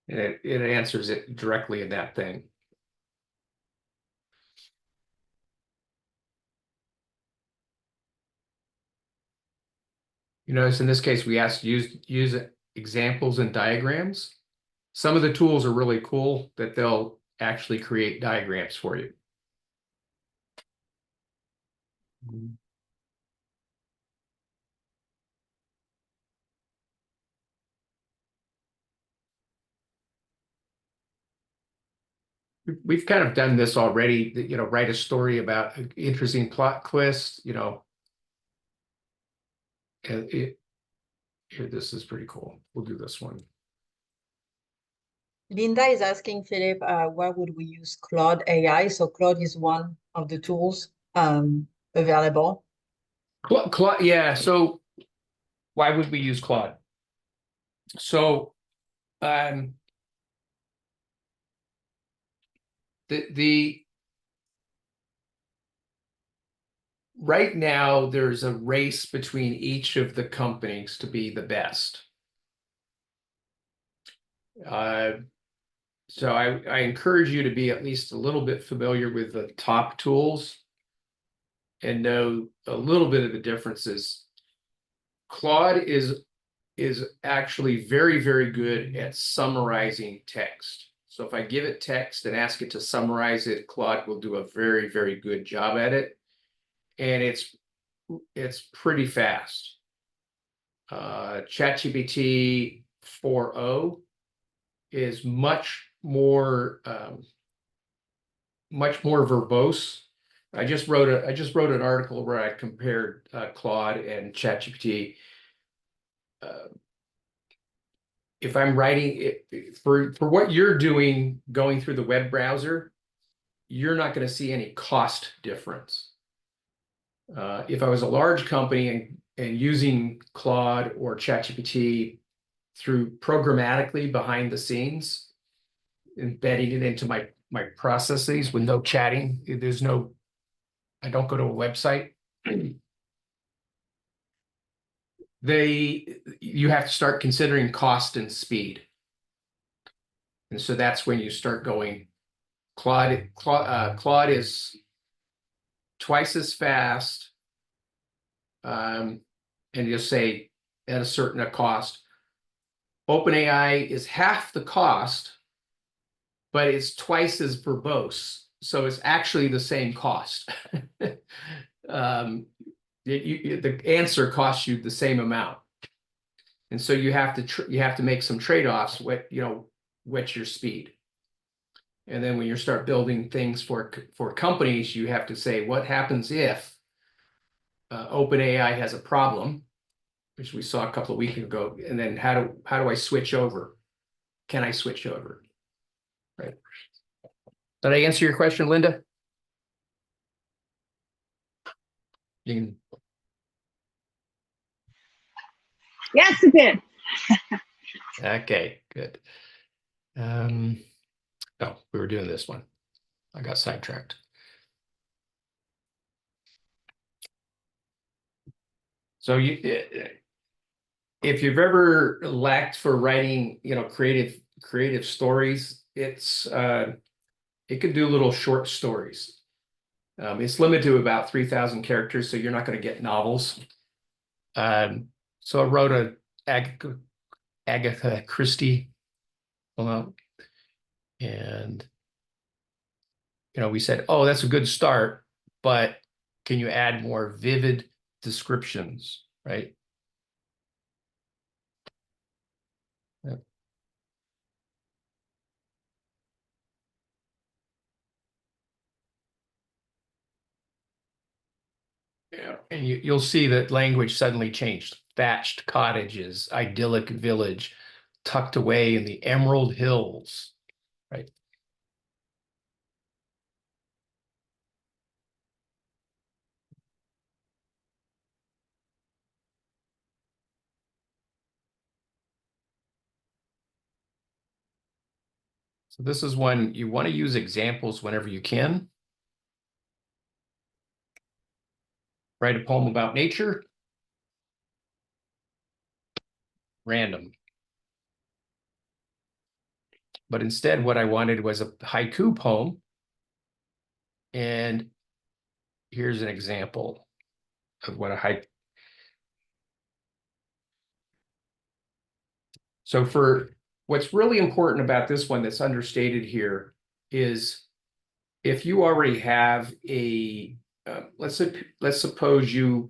And it answers it directly in that thing. You notice in this case, we asked use examples and diagrams. Some of the tools are really cool that they'll actually create diagrams for you. We've kind of done this already, write a story about an interesting plot twist, and here, this is pretty cool. We'll do this one. Linda is asking Philip, why would we use Claude AI? So Claude is one of the tools available. Claude, yeah. So why would we use Claude? So right now there's a race between each of the companies to be the best. So I encourage you to be at least a little bit familiar with the top tools and know a little bit of the differences. Claude is actually very, very good at summarizing text. So if I give it text and ask it to summarize it, Claude will do a very, very good job at it. And it's pretty fast. ChatGPT 4.0 is much more verbose. I just wrote an article where I compared Claude and ChatGPT. If I'm writing it for what you're doing, going through the web browser, you're not going to see any cost difference. If I was a large company and using Claude or ChatGPT through programmatically behind the scenes, embedding it into my processes with no chatting, I don't go to a website. You have to start considering cost and speed. And so that's when you start going, Claude is twice as fast, and you'll say at a certain cost. OpenAI is half the cost, but it's twice as verbose. So it's actually the same cost. The answer costs you the same amount. And so you have to make some trade-offs with, what's your speed. And then when you start building things for companies, you have to say, what happens if OpenAI has a problem, which we saw a couple of weeks ago, and then how do I switch over? Can I switch over? Right. Did I answer your question, Linda? You can. Yes, it did. Okay, good. Oh, we were doing this one. I got sidetracked. So if you've ever lacked for writing, creative stories, it can do little short stories. It's limited to about 3,000 characters, so you're not going to get novels. So I wrote a Agatha Christie, and we said, oh, that's a good start, but can you add more vivid descriptions, right? Yep. Yeah, and you'll see that language suddenly changed. Thatched cottages, idyllic village, tucked away in the Emerald Hills, right? So this is one you want to use examples whenever you can. Write a poem about nature. Random. But instead, what I wanted was a haiku poem. And here's an example of what a haiku. So what's really important about this one that's understated here is if you already have let's suppose you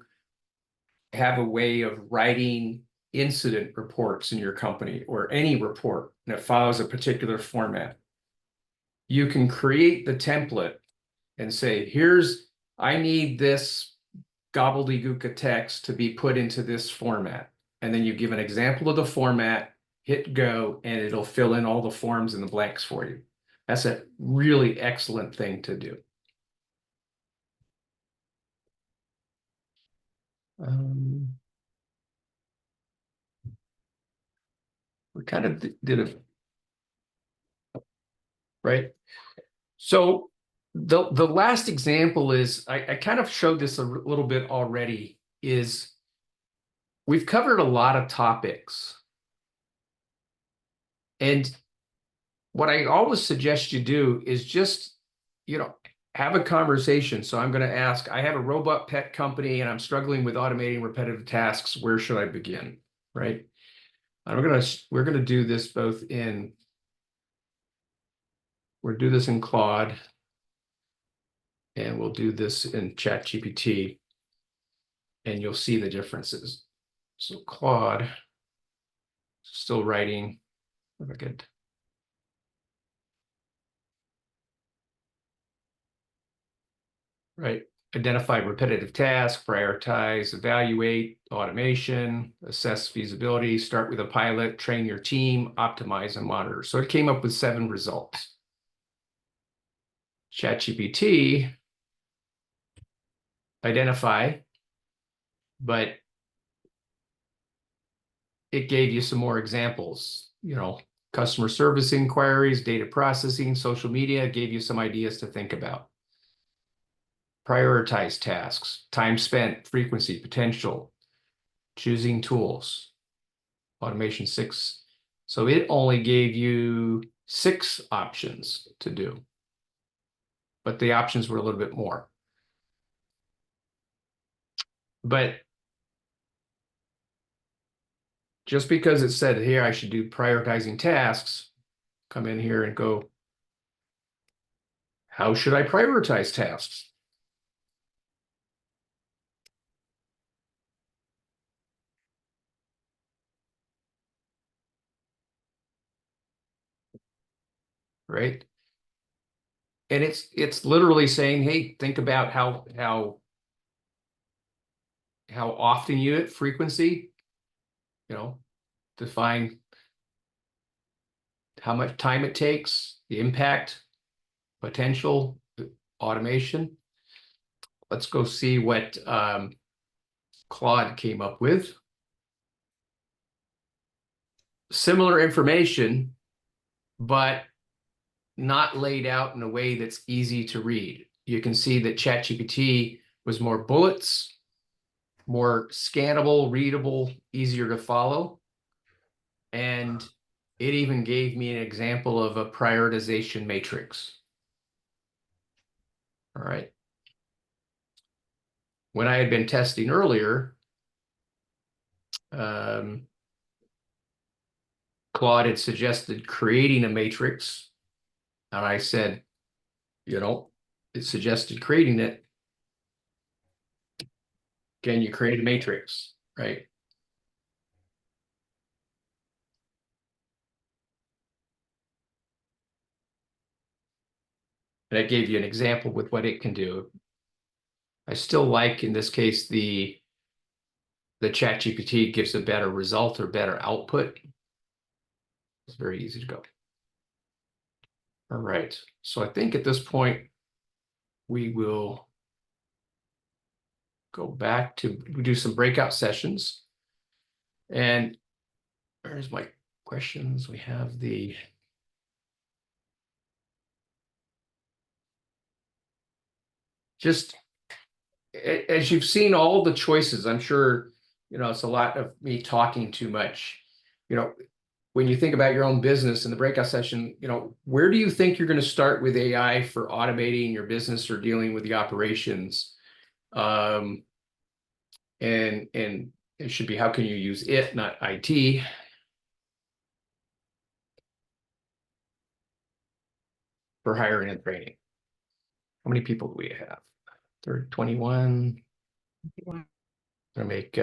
have a way of writing incident reports in your company or any report that follows a particular format. You can create the template and say, I need this gobbledygook text to be put into this format. And then you give an example of the format, hit go, and it'll fill in all the forms and the blanks for you. That's a really excellent thing to do. We kind of did it, right? So the last example is, I kind of showed this a little bit already, is we've covered a lot of topics. And what I always suggest you do is just, have a conversation. So I'm going to ask, I have a robot pet company and I'm struggling with automating repetitive tasks. Where should I begin? Right. And we're going to do this we'll do this in Claude, and we'll do this in ChatGPT, and you'll see the differences. So Claude, still writing. Very good. Right. Identify repetitive tasks, prioritize, evaluate, automation, assess feasibility, start with a pilot, train your team, optimize, and monitor. So it came up with 7 results. ChatGPT, identify, but it gave you some more examples, customer service inquiries, data processing, social media, gave you some ideas to think about. Prioritize tasks, time spent, frequency, potential, choosing tools, automation 6. So it only gave you 6 options to do, but the options were a little bit more. But just because it said here I should do prioritizing tasks, come in here and go, how should I prioritize tasks? Right? And it's literally saying, hey, think about how often you hit frequency, define how much time it takes, the impact, potential, automation. Let's go see what Claude came up with. Similar information, but not laid out in a way that's easy to read. You can see that ChatGPT was more bullets, more scannable, readable, easier to follow. And it even gave me an example of a prioritization matrix. All right. When I had been testing earlier, Claude had suggested creating a matrix. And I said, it suggested creating it. Can you create a matrix, right? And I gave you an example with what it can do. I still like, in this case, the ChatGPT gives a better result or better output. It's very easy to go. All right. So I think at this point, we will go back to do some breakout sessions. And there's my questions. We have the just as you've seen all the choices, I'm sure, it's a lot of me talking too much. When you think about your own business in the breakout session, where do you think you're going to start with AI for automating your business or dealing with the operations? And it should be, how can you use it, not IT? For hiring and training. How many people do we have? 21. I'm gonna make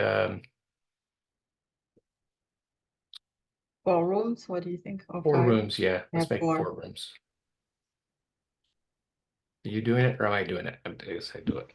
4 rooms, what do you think? Or 4 5? rooms. Yeah, let's Yeah, make 4. 4 rooms. Are you doing it or am I doing it? I guess I do it.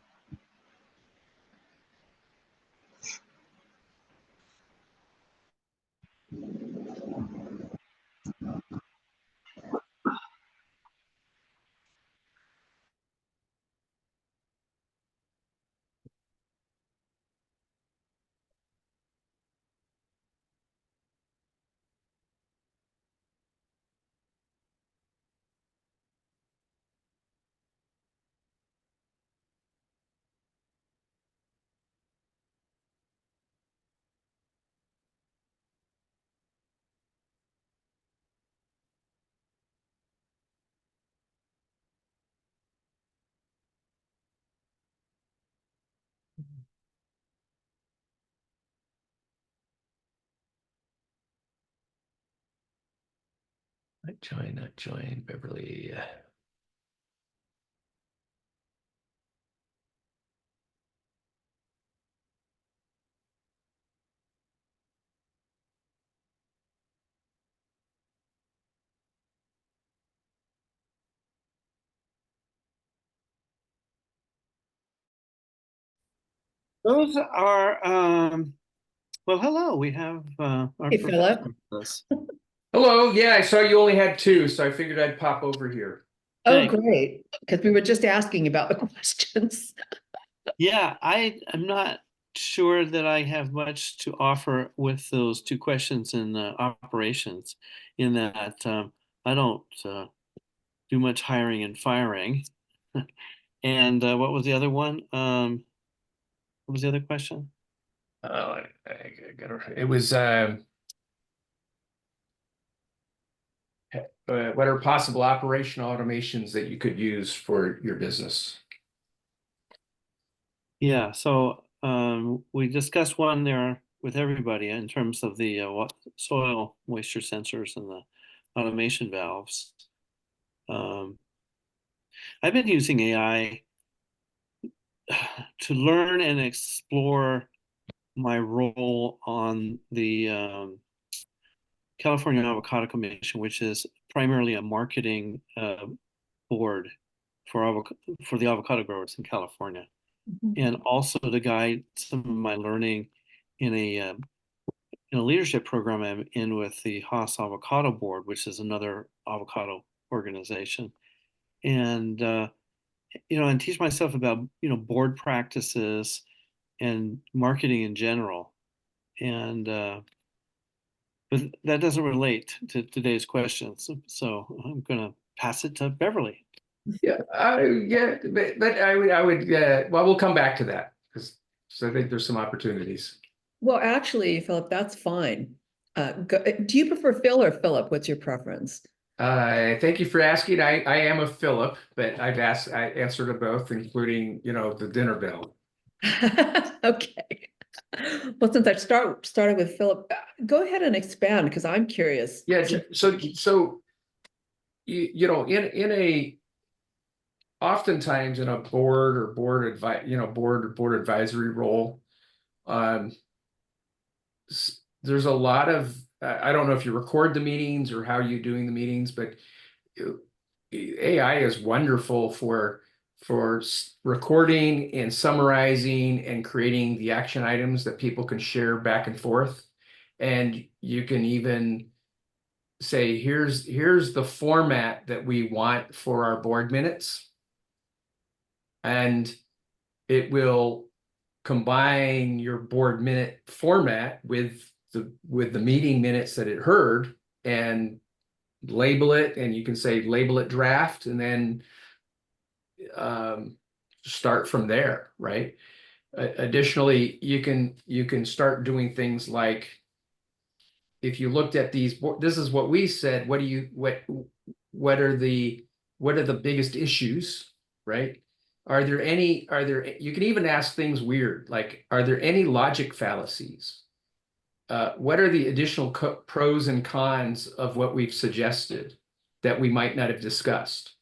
Not join, Beverly. Those are, well, hello, we have our Hey, Philip. professor with us. Hello. Yeah, I saw you only had 2, so I figured I'd pop over here. Oh, Thanks. great. Because we were just asking about the questions. Yeah, I'm not sure that I have much to offer with those 2 questions in operations, in that I don't do much hiring and firing. And what was the other one? What was the other question? Oh, it was what are possible operational automations that you could use for your business? Yeah, so we discussed one there with everybody in terms of the soil moisture sensors and the automation valves. I've been using AI to learn and explore my role on the California Avocado Commission, which is primarily a marketing board for the avocado growers in California, and also to guide some of my learning in a leadership program I'm in with the Haas Avocado Board, which is another avocado organization, and and teach myself about board practices and marketing in general, and but that doesn't relate to today's questions, so I'm going to pass it to Beverly. Yeah, but I would, well, we'll come back to that because I think there's some opportunities. Well, actually, Philip, that's fine. Do you prefer Phil or Philip? What's your preference? Thank you for asking. I am a Philip, but I answered to both, including, the dinner bell. Okay. Well, since I started with Philip, go ahead and expand because I'm curious. Yeah, so oftentimes in a board or board advisory role, there's a lot of, I don't know if you record the meetings or how you're doing the meetings, but AI is wonderful for recording and summarizing and creating the action items that people can share back and forth. And you can even say, here's the format that we want for our board minutes. And it will combine your board minute format with the meeting minutes that it heard and label it, and you can say label it draft, and then start from there, right? Additionally, you can start doing things like, if you looked at these, this is what we said, what are the biggest issues, right? You can even ask things weird, like, are there any logic fallacies? What are the additional pros and cons of what we've suggested that we might not have discussed?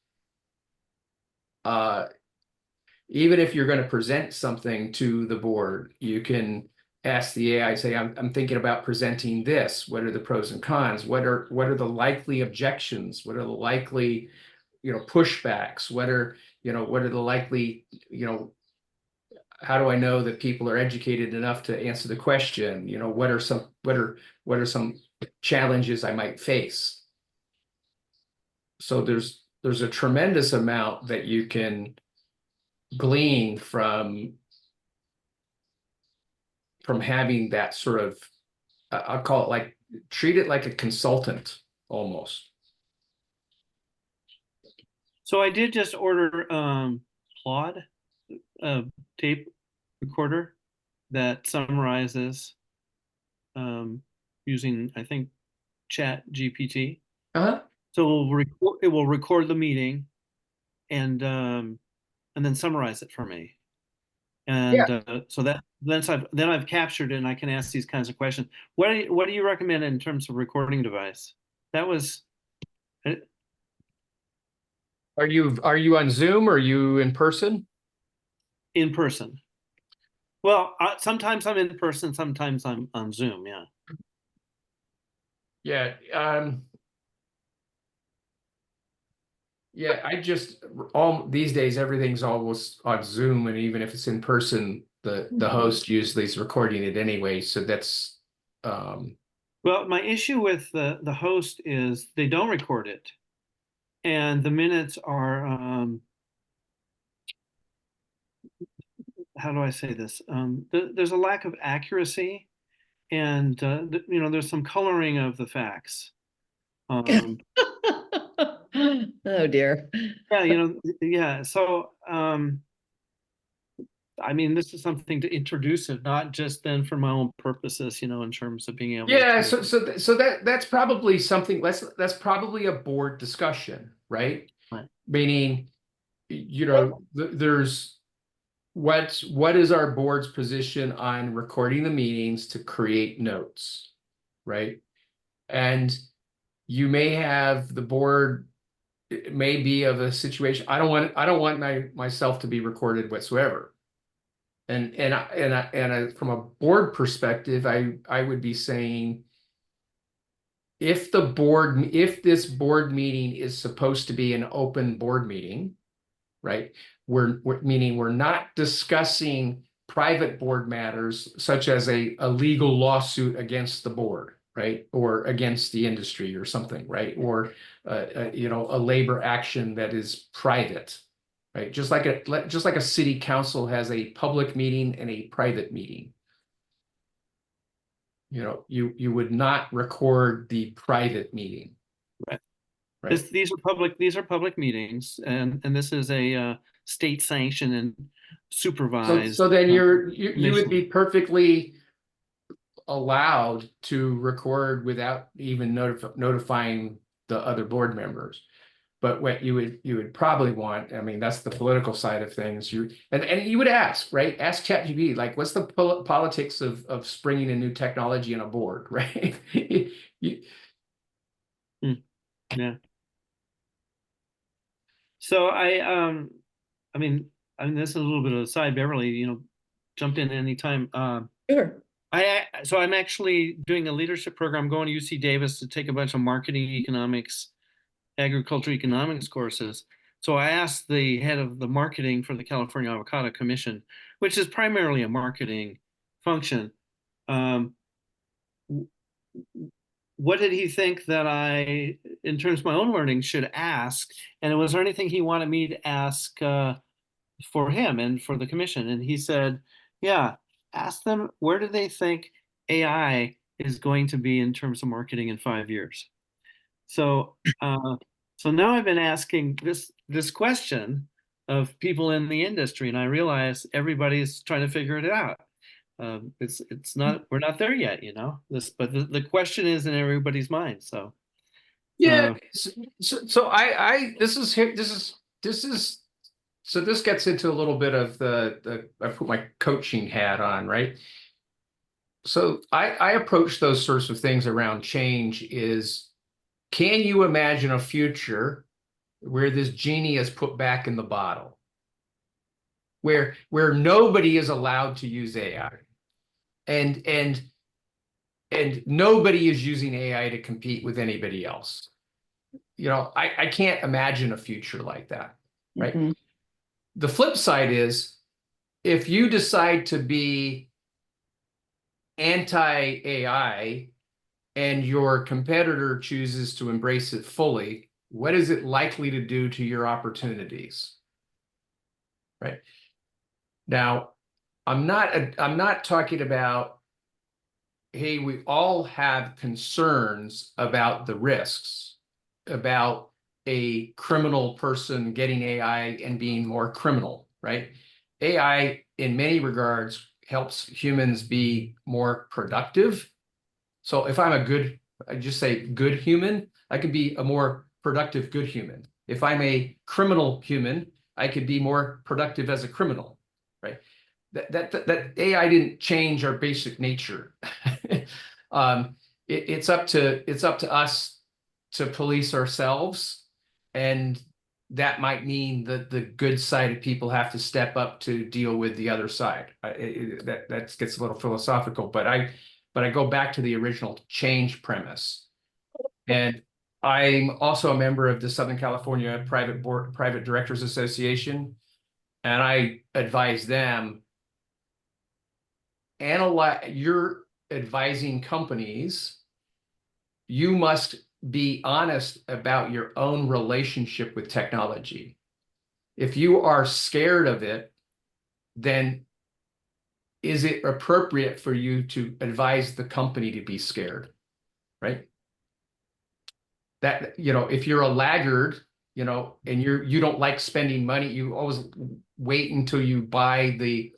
Even if you're going to present something to the board, you can ask the AI, say, I'm thinking about presenting this. What are the pros and cons? What are the likely objections? What are the likely, pushbacks? What are the likely, how do I know that people are educated enough to answer the question? What are some challenges I might face? So there's a tremendous amount that you can glean from having that sort of, I'll call it, like, treat it like a consultant almost. So I did just order Claude, a tape recorder that summarizes using, I think, Chat GPT. So it will record the meeting and then summarize it for me. And so then I've captured it, and I can ask these kinds of questions. What do you recommend in terms of recording device? That was. Are you on Zoom or are you in person? In person. Well, sometimes I'm in person, sometimes I'm on Zoom. Yeah. Yeah. Yeah, all these days, everything's almost on Zoom, and even if it's in person, the host usually is recording it anyway. So that's well, my issue with the host is they don't record it, and the minutes are how do I say this? There's a lack of accuracy, and there's some coloring of the facts. Oh dear. Yeah, yeah. So I mean, this is something to introduce it, not just then for my own purposes, in terms of being able to. So that's probably something, that's probably a board discussion, right? Right. Meaning, there's what is our board's position on recording the meetings to create notes, right? And you may have the board, it may be of a situation, I don't want myself to be recorded whatsoever. And from a board perspective, I would be saying, if this board meeting is supposed to be an open board meeting, right? Meaning we're not discussing private board matters such as a legal lawsuit against the board, right? Or against the industry or something, right? Or a labor action that is private, right? Just like a city council has a public meeting and a private meeting. You would not record the private meeting. Right. Right. These are public meetings, and this is a state sanctioned and supervised. So then you would commission. be perfectly allowed to record without even notifying the other board members. But what you would probably want, I mean, that's the political side of things. And you would ask, right? Ask ChatGPT, like, what's the politics of springing a new technology on a board, right? Yeah. So I mean, this is a little bit of a side. Beverly, jumped in anytime. Sure. So I'm actually doing a leadership program, going to UC Davis to take a bunch of marketing economics, agriculture economics courses. So I asked the head of the marketing for the California Avocado Commission, which is primarily a marketing function. What did he think that I, in terms of my own learning, should ask? And was there anything he wanted me to ask for him and for the commission? And he said, yeah, ask them, where do they think AI is going to be in terms of marketing in 5 years? So now I've been asking this question of people in the industry, and I realize everybody's trying to figure it out. It's not, we're not there yet, but the question is in everybody's mind. So yeah. So this gets into a little bit of I put my coaching hat on, right? So I approach those sorts of things around change is, can you imagine a future where this genie is put back in the bottle, where nobody is allowed to use AI, and nobody is using AI to compete with anybody else? I can't imagine a future like that, right? Mhm. The flip side is, if you decide to be anti-AI and your competitor chooses to embrace it fully, what is it likely to do to your opportunities? Right. Now, I'm not talking about, hey, we all have concerns about the risks, about a criminal person getting AI and being more criminal, right? AI, in many regards, helps humans be more productive. So if I just say good human, I can be a more productive good human. If I'm a criminal human, I could be more productive as a criminal, right? That AI didn't change our basic nature. It's up to us to police ourselves, and that might mean that the good side of people have to step up to deal with the other side. That gets a little philosophical, but I go back to the original change premise. And I'm also a member of the Southern California Private Directors Association, and I advise them, you're advising companies, you must be honest about your own relationship with technology. If you are scared of it, then is it appropriate for you to advise the company to be scared, right? That, if you're a laggard, and you don't like spending money, you always wait until you buy the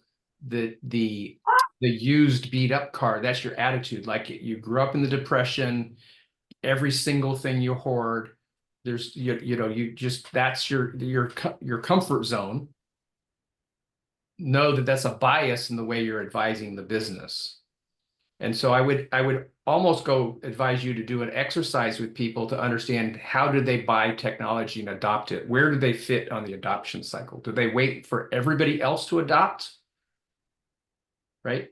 used beat up car. That's your attitude. Like, you grew up in the Depression, every single thing you hoard, there's that's your comfort zone. know that that's a bias in the way you're advising the business. And so I would almost go advise you to do an exercise with people to understand how do they buy technology and adopt it? Where do they fit on the adoption cycle? Do they wait for everybody else to adopt? Right?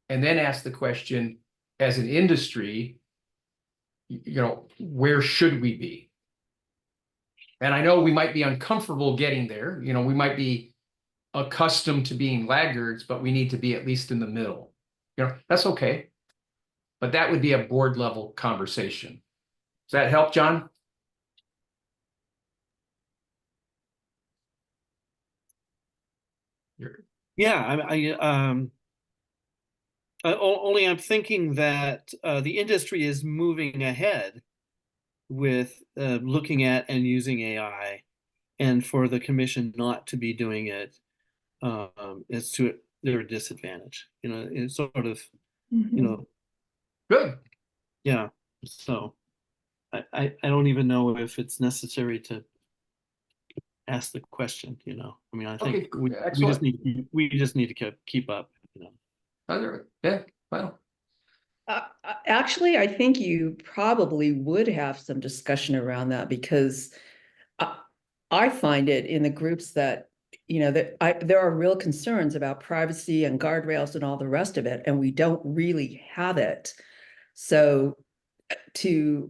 And then ask the question, as an industry, where should we be? And I know we might be uncomfortable getting there. We might be accustomed to being laggards, but we need to be at least in the middle. That's okay. But that would be a board level conversation. Does that help, John? Yeah, only I'm thinking that the industry is moving ahead with looking at and using AI, and for the commission not to be doing it is to their disadvantage. It's sort of, Good. yeah. So I don't even know if it's necessary to ask the question. I think we just need to keep up. Yeah. Well. Actually, I think you probably would have some discussion around that, because I find it in the groups that, there are real concerns about privacy and guardrails and all the rest of it, and we don't really have it. So to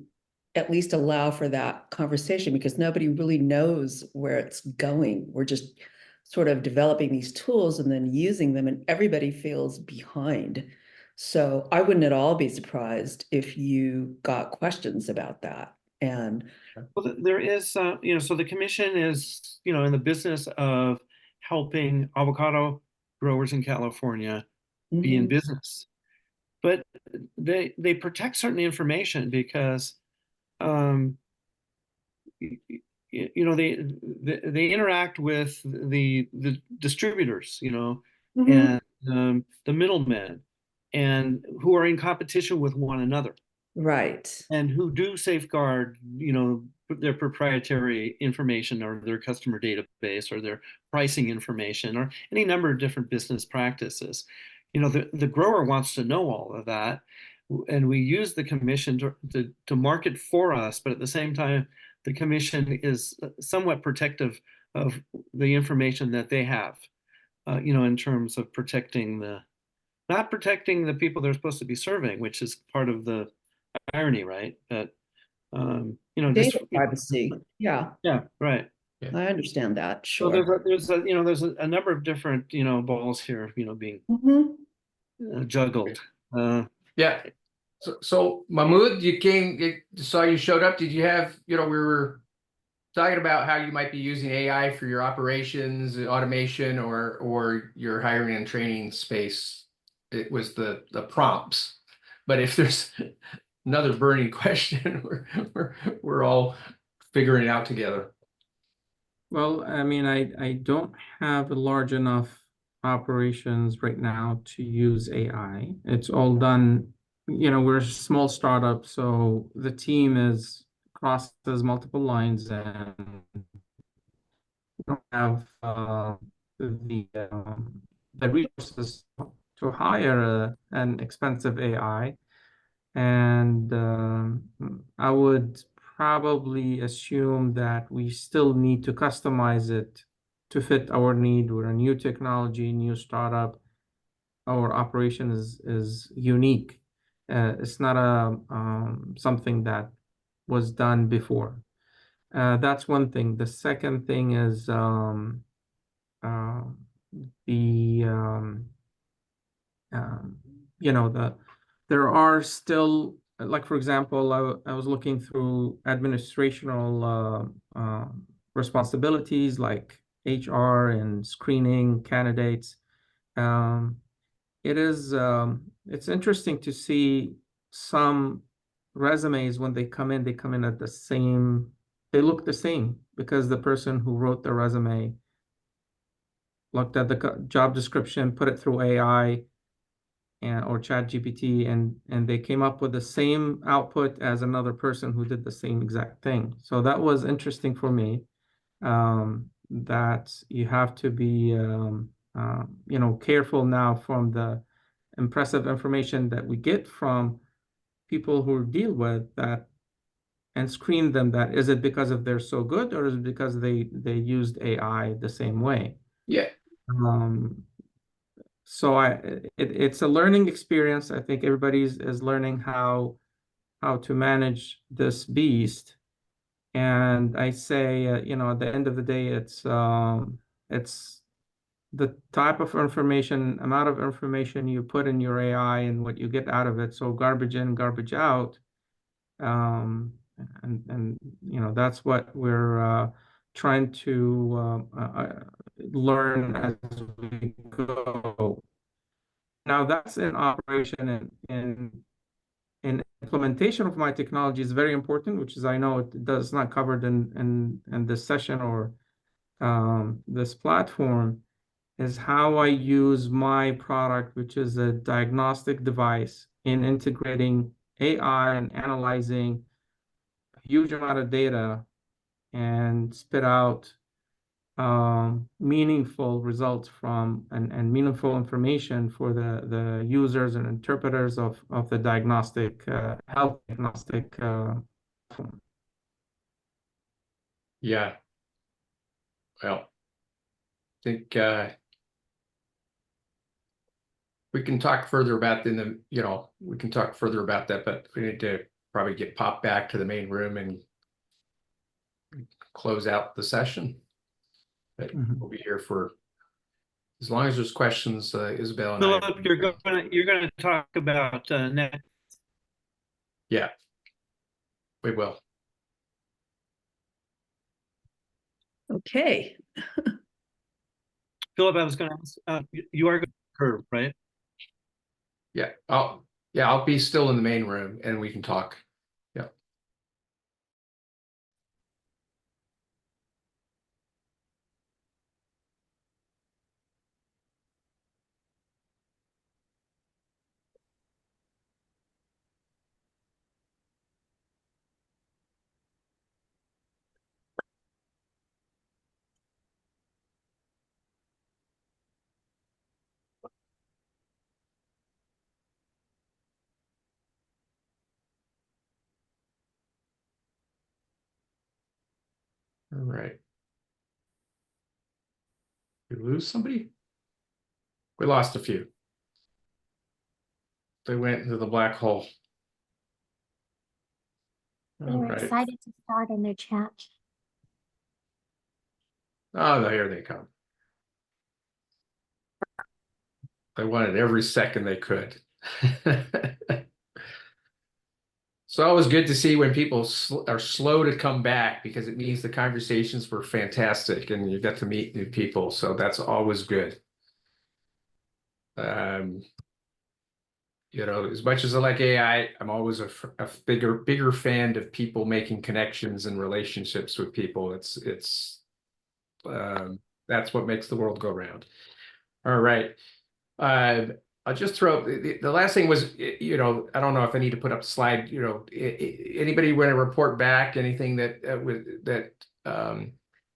at least allow for that conversation, because nobody really knows where it's going. We're just sort of developing these tools and then using them, and everybody feels behind. So I wouldn't at all be surprised if you got questions about that. And well, there is, so the commission is, in the business of helping avocado growers in California be in business, but they protect certain information because, they interact with the distributors, and the middlemen, and who are in competition with one another. Right. And who do safeguard, their proprietary information or their customer database or their pricing information or any number of different business practices. The grower wants to know all of that, and we use the commission to market for us, but at the same time, the commission is somewhat protective of the information that they have, in terms of not protecting the people they're supposed to be serving, which is part of the irony, right? That data privacy. Yeah, right. I understand that. Sure. So there's a number of different balls here being juggled. Yeah. So Mahmoud, saw you showed up. Did you have, we were talking about how you might be using AI for your operations, automation, or your hiring and training space. It was the prompts. But if there's another burning question, we're all figuring it out together. Well, I mean, I don't have a large enough operations right now to use AI. It's all done, we're a small startup, so the team crosses multiple lines, and we don't have the resources to hire an expensive AI. And I would probably assume that we still need to customize it to fit our need. We're a new technology, new startup. Our operation is unique. It's not something that was done before. That's one thing. The second thing is there are still, like, for example, I was looking through administrational responsibilities like HR and screening candidates. It's interesting to see some resumes when they come in at they look the same, because the person who wrote the resume looked at the job description, put it through AI or ChatGPT, and they came up with the same output as another person who did the same exact thing. So that was interesting for me, that you have to be careful now from the impressive information that we get from people who deal with that and screen them. That is it because of they're so good, or is it because they used AI the same way? Yeah. So it's a learning experience. I think everybody is learning how to manage this beast. And I say, at the end of the day, it's the type of information, amount of information you put in your AI and what you get out of it. So garbage in, garbage out. And that's what we're trying to learn as we go. Now that's in operation and in implementation of my technology is very important, which is I know it does not covered in this session or this platform, is how I use my product, which is a diagnostic device, in integrating AI and analyzing a huge amount of data and spit out meaningful results from and meaningful information for the users and interpreters of the diagnostic health diagnostic platform. Yeah. Well, I think we can talk further about we can talk further about that, but we need to probably get popped back to the main room and close out the session. But we'll be here for as long as there's questions. Isabel and Philip, you're gonna talk about next. Yeah, we will. Okay. Philip, I was going to ask, you are going to curve, right? Yeah. I'll be still in the main room and we can talk. Yeah. All right. Did we lose somebody? We lost a few. They went into the black hole. They All were right. excited to start in their chat. Oh, no, here they come. They wanted every second they could. It's always good to see when people are slow to come back, because it means the conversations were fantastic and you got to meet new people. So that's always good. As much as I like AI, I'm always a bigger fan of people making connections and relationships with people. That's what makes the world go round. All right. I'll just throw the last thing was, I don't know if I need to put up the slide. Anybody want to report back anything that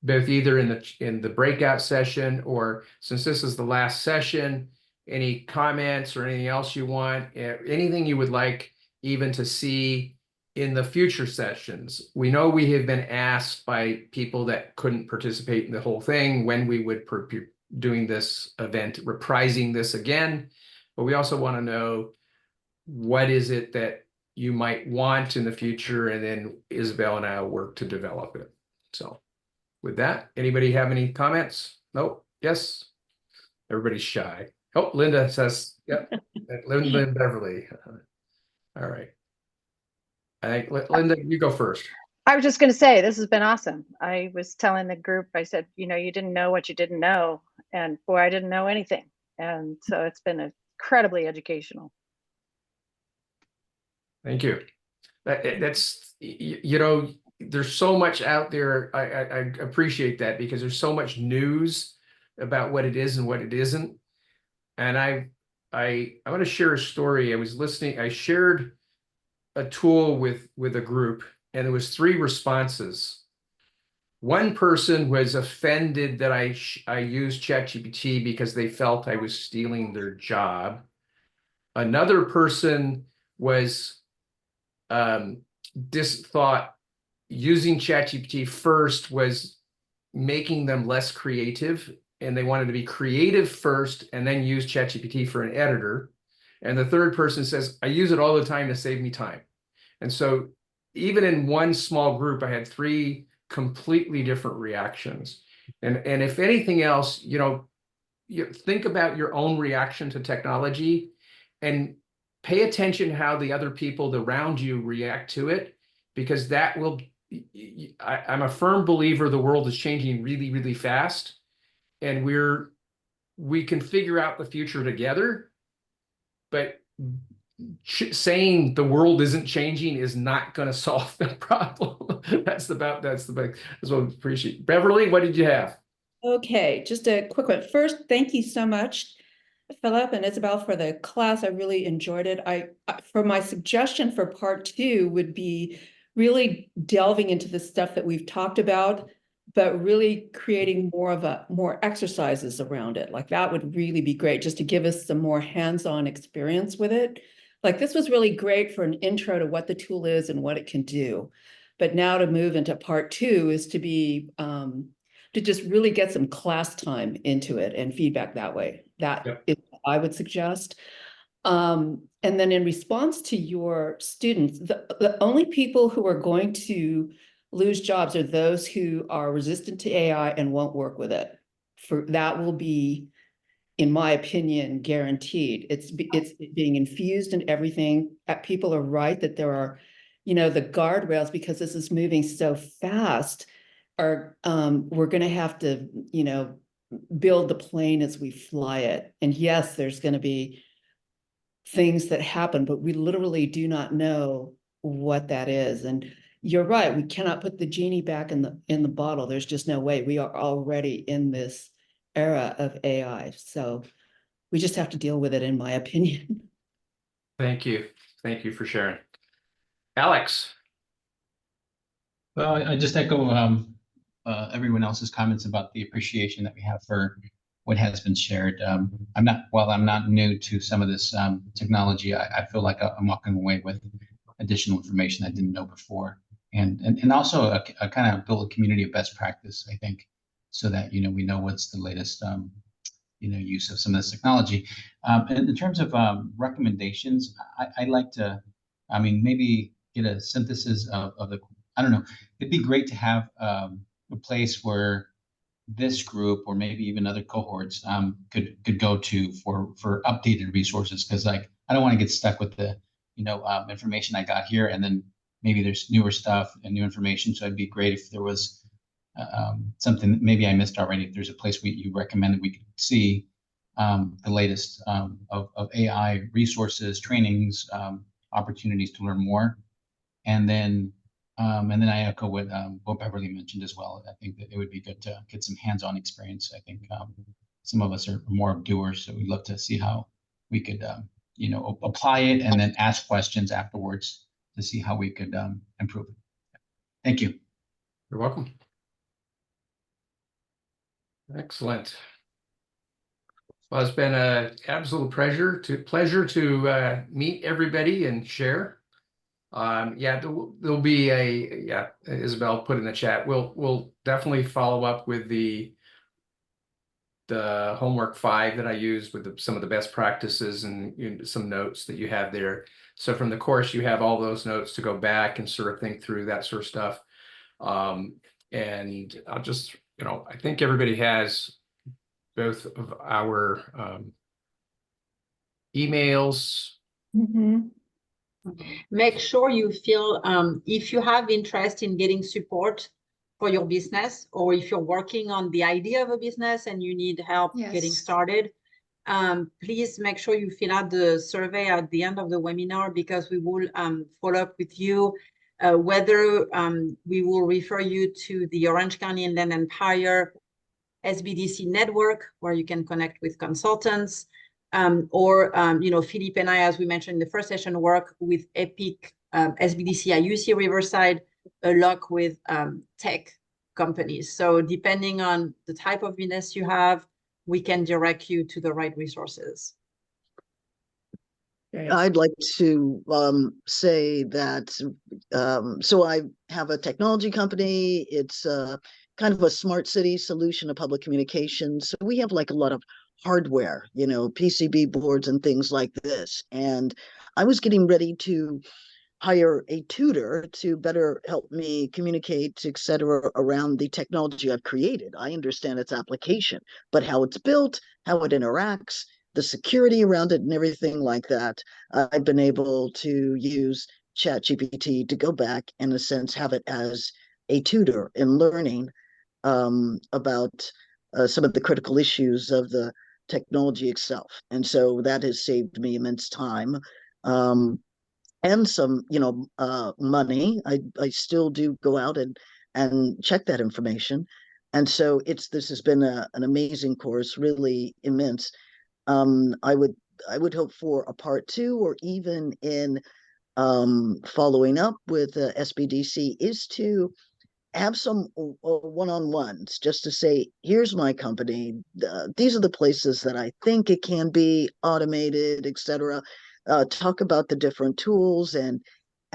both either in the breakout session, or since this is the last session, any comments or anything else you want, anything you would like even to see in the future sessions. We know we have been asked by people that couldn't participate in the whole thing when we would doing this event, reprising this again. But we also want to know what is it that you might want in the future, and then Isabel and I will work to develop it. So with that, anybody have any comments? Nope. Yes. Everybody's shy. Oh, Linda says, yep. Linda and Beverly. All right. I think Linda, you go first. I was just going to say, this has been awesome. I was telling the group, I said, you didn't know what you didn't know. And boy, I didn't know anything. And so it's been incredibly educational. Thank you. That's, there's so much out there. I appreciate that, because there's so much news about what it is and what it isn't. And I want to share a story. I was listening. I shared a tool with a group, and there was 3 responses. One person was offended that I used ChatGPT because they felt I was stealing their job. Another person was thought using ChatGPT first was making them less creative, and they wanted to be creative first and then use ChatGPT for an editor. And the third person says, I use it all the time to save me time. And so even in one small group, I had 3 completely different reactions. And if anything else, you think about your own reaction to technology and pay attention how the other people around you react to it, because that will, I'm a firm believer the world is changing really, really fast, and we can figure out the future together, but saying the world isn't changing is not going to solve the problem. That's what I appreciate. Beverly, what did you have? Okay, just a quick one. First, thank you so much, Philip and Isabel, for the class. I really enjoyed it. For my suggestion for part 2 would be really delving into the stuff that we've talked about, but really creating more exercises around it. Like that would really be great, just to give us some more hands-on experience with it. Like this was really great for an intro to what the tool is and what it can do. But now to move into part 2 is to be to just really get some class time into it and feedback that way. That is what I would suggest. And then in response to your students, the only people who are going to lose jobs are those who are resistant to AI and won't work with it. That will be, in my opinion, guaranteed. It's being infused in everything. People are right that there are, the guardrails, because this is moving so fast, are we're going to have to, build the plane as we fly it. And yes, there's going to be things that happen, but we literally do not know what that is. And you're right, we cannot put the genie back in the bottle. There's just no way. We are already in this era of AI. So we just have to deal with it, in my opinion. Thank you. Thank you for sharing. Alex. Well, I just echo everyone else's comments about the appreciation that we have for what has been shared. I'm not new to some of this technology, I feel like I'm walking away with additional information I didn't know before, and also a kind of build a community of best practice, I think, so that we know what's the latest use of some of this technology. And in terms of recommendations, I like to, maybe get a synthesis of the, I don't know, it'd be great to have a place where this group, or maybe even other cohorts, could go to for updated resources, because I don't want to get stuck with the information I got here, and then maybe there's newer stuff and new information. So it'd be great if there was something that maybe I missed already. If there's a place you recommend that we could see the latest of AI resources, trainings, opportunities to learn more, and then I echo what Beverly mentioned as well. I think that it would be good to get some hands-on experience. I think some of us are more of doers, so we'd love to see how we could apply it and then ask questions afterwards to see how we could improve it. Thank you. You're welcome. Excellent. Well, it's been an absolute pleasure to meet everybody and share. There'll be Isabel put in the chat. We'll definitely follow up with the homework 5 that I used with some of the best practices and some notes that you have there. So from the course, you have all those notes to go back and sort of think through that sort of stuff. And I'll just, I think everybody has both of our emails. Mm-hmm. Make sure you feel, if you have interest in getting support for your business, or if you're working on the idea of a business and you need help getting started, please make sure you fill out the survey at the end of the webinar, because we will follow up with you, whether we will refer you to the Orange County Inland Empire SBDC network, where you can connect with consultants, or Philippe and I, as we mentioned in the first session, work with EPIC, SBDC IUC Riverside, a lot with tech companies. So depending on the type of business you have, we can direct you to the right resources. I'd like to say that so I have a technology company. It's kind of a smart city solution of public communications. So we have like a lot of hardware, you know, PCB boards and things like this. And I was getting ready to hire a tutor to better help me communicate, et cetera, around the technology I've created. I understand its application, but how it's built, how it interacts, the security around it and everything like that, I've been able to use ChatGPT to go back, in a sense, have it as a tutor in learning about some of the critical issues of the technology itself. And so that has saved me immense time. And some, you know, money. I still do go out and check that information. And so this has been an amazing course, really immense. I would hope for a part 2, or even in following up with SBDC, is to have some one-on-ones, just to say, here's my company, these are the places that I think it can be automated, etc. Talk about the different tools and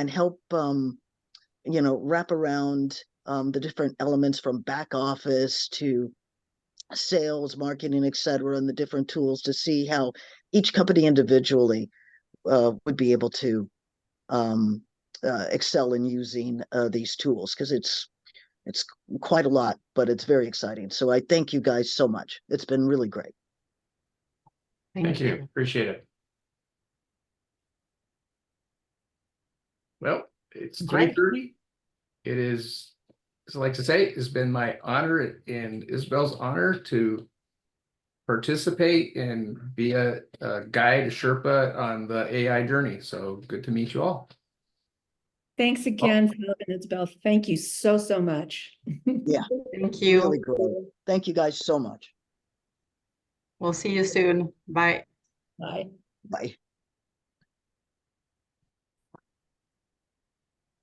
help you know, wrap around the different elements from back office to sales, marketing, etc., and the different tools, to see how each company individually would be able to excel in using these tools, because it's quite a lot, but it's very exciting. So I thank you guys so much. It's been really great. Thank you. Appreciate it. Well, it's Great. 3:30. It is, as I like to say, it's been my honor and Isabel's honor to participate and be a guide, a Sherpa on the AI journey. So good to meet you all. Thanks again, Philip and Isabel. Thank you so, so much. Yeah, Thank you. really great. Thank you guys so much. We'll see you soon. Bye. Bye. Bye.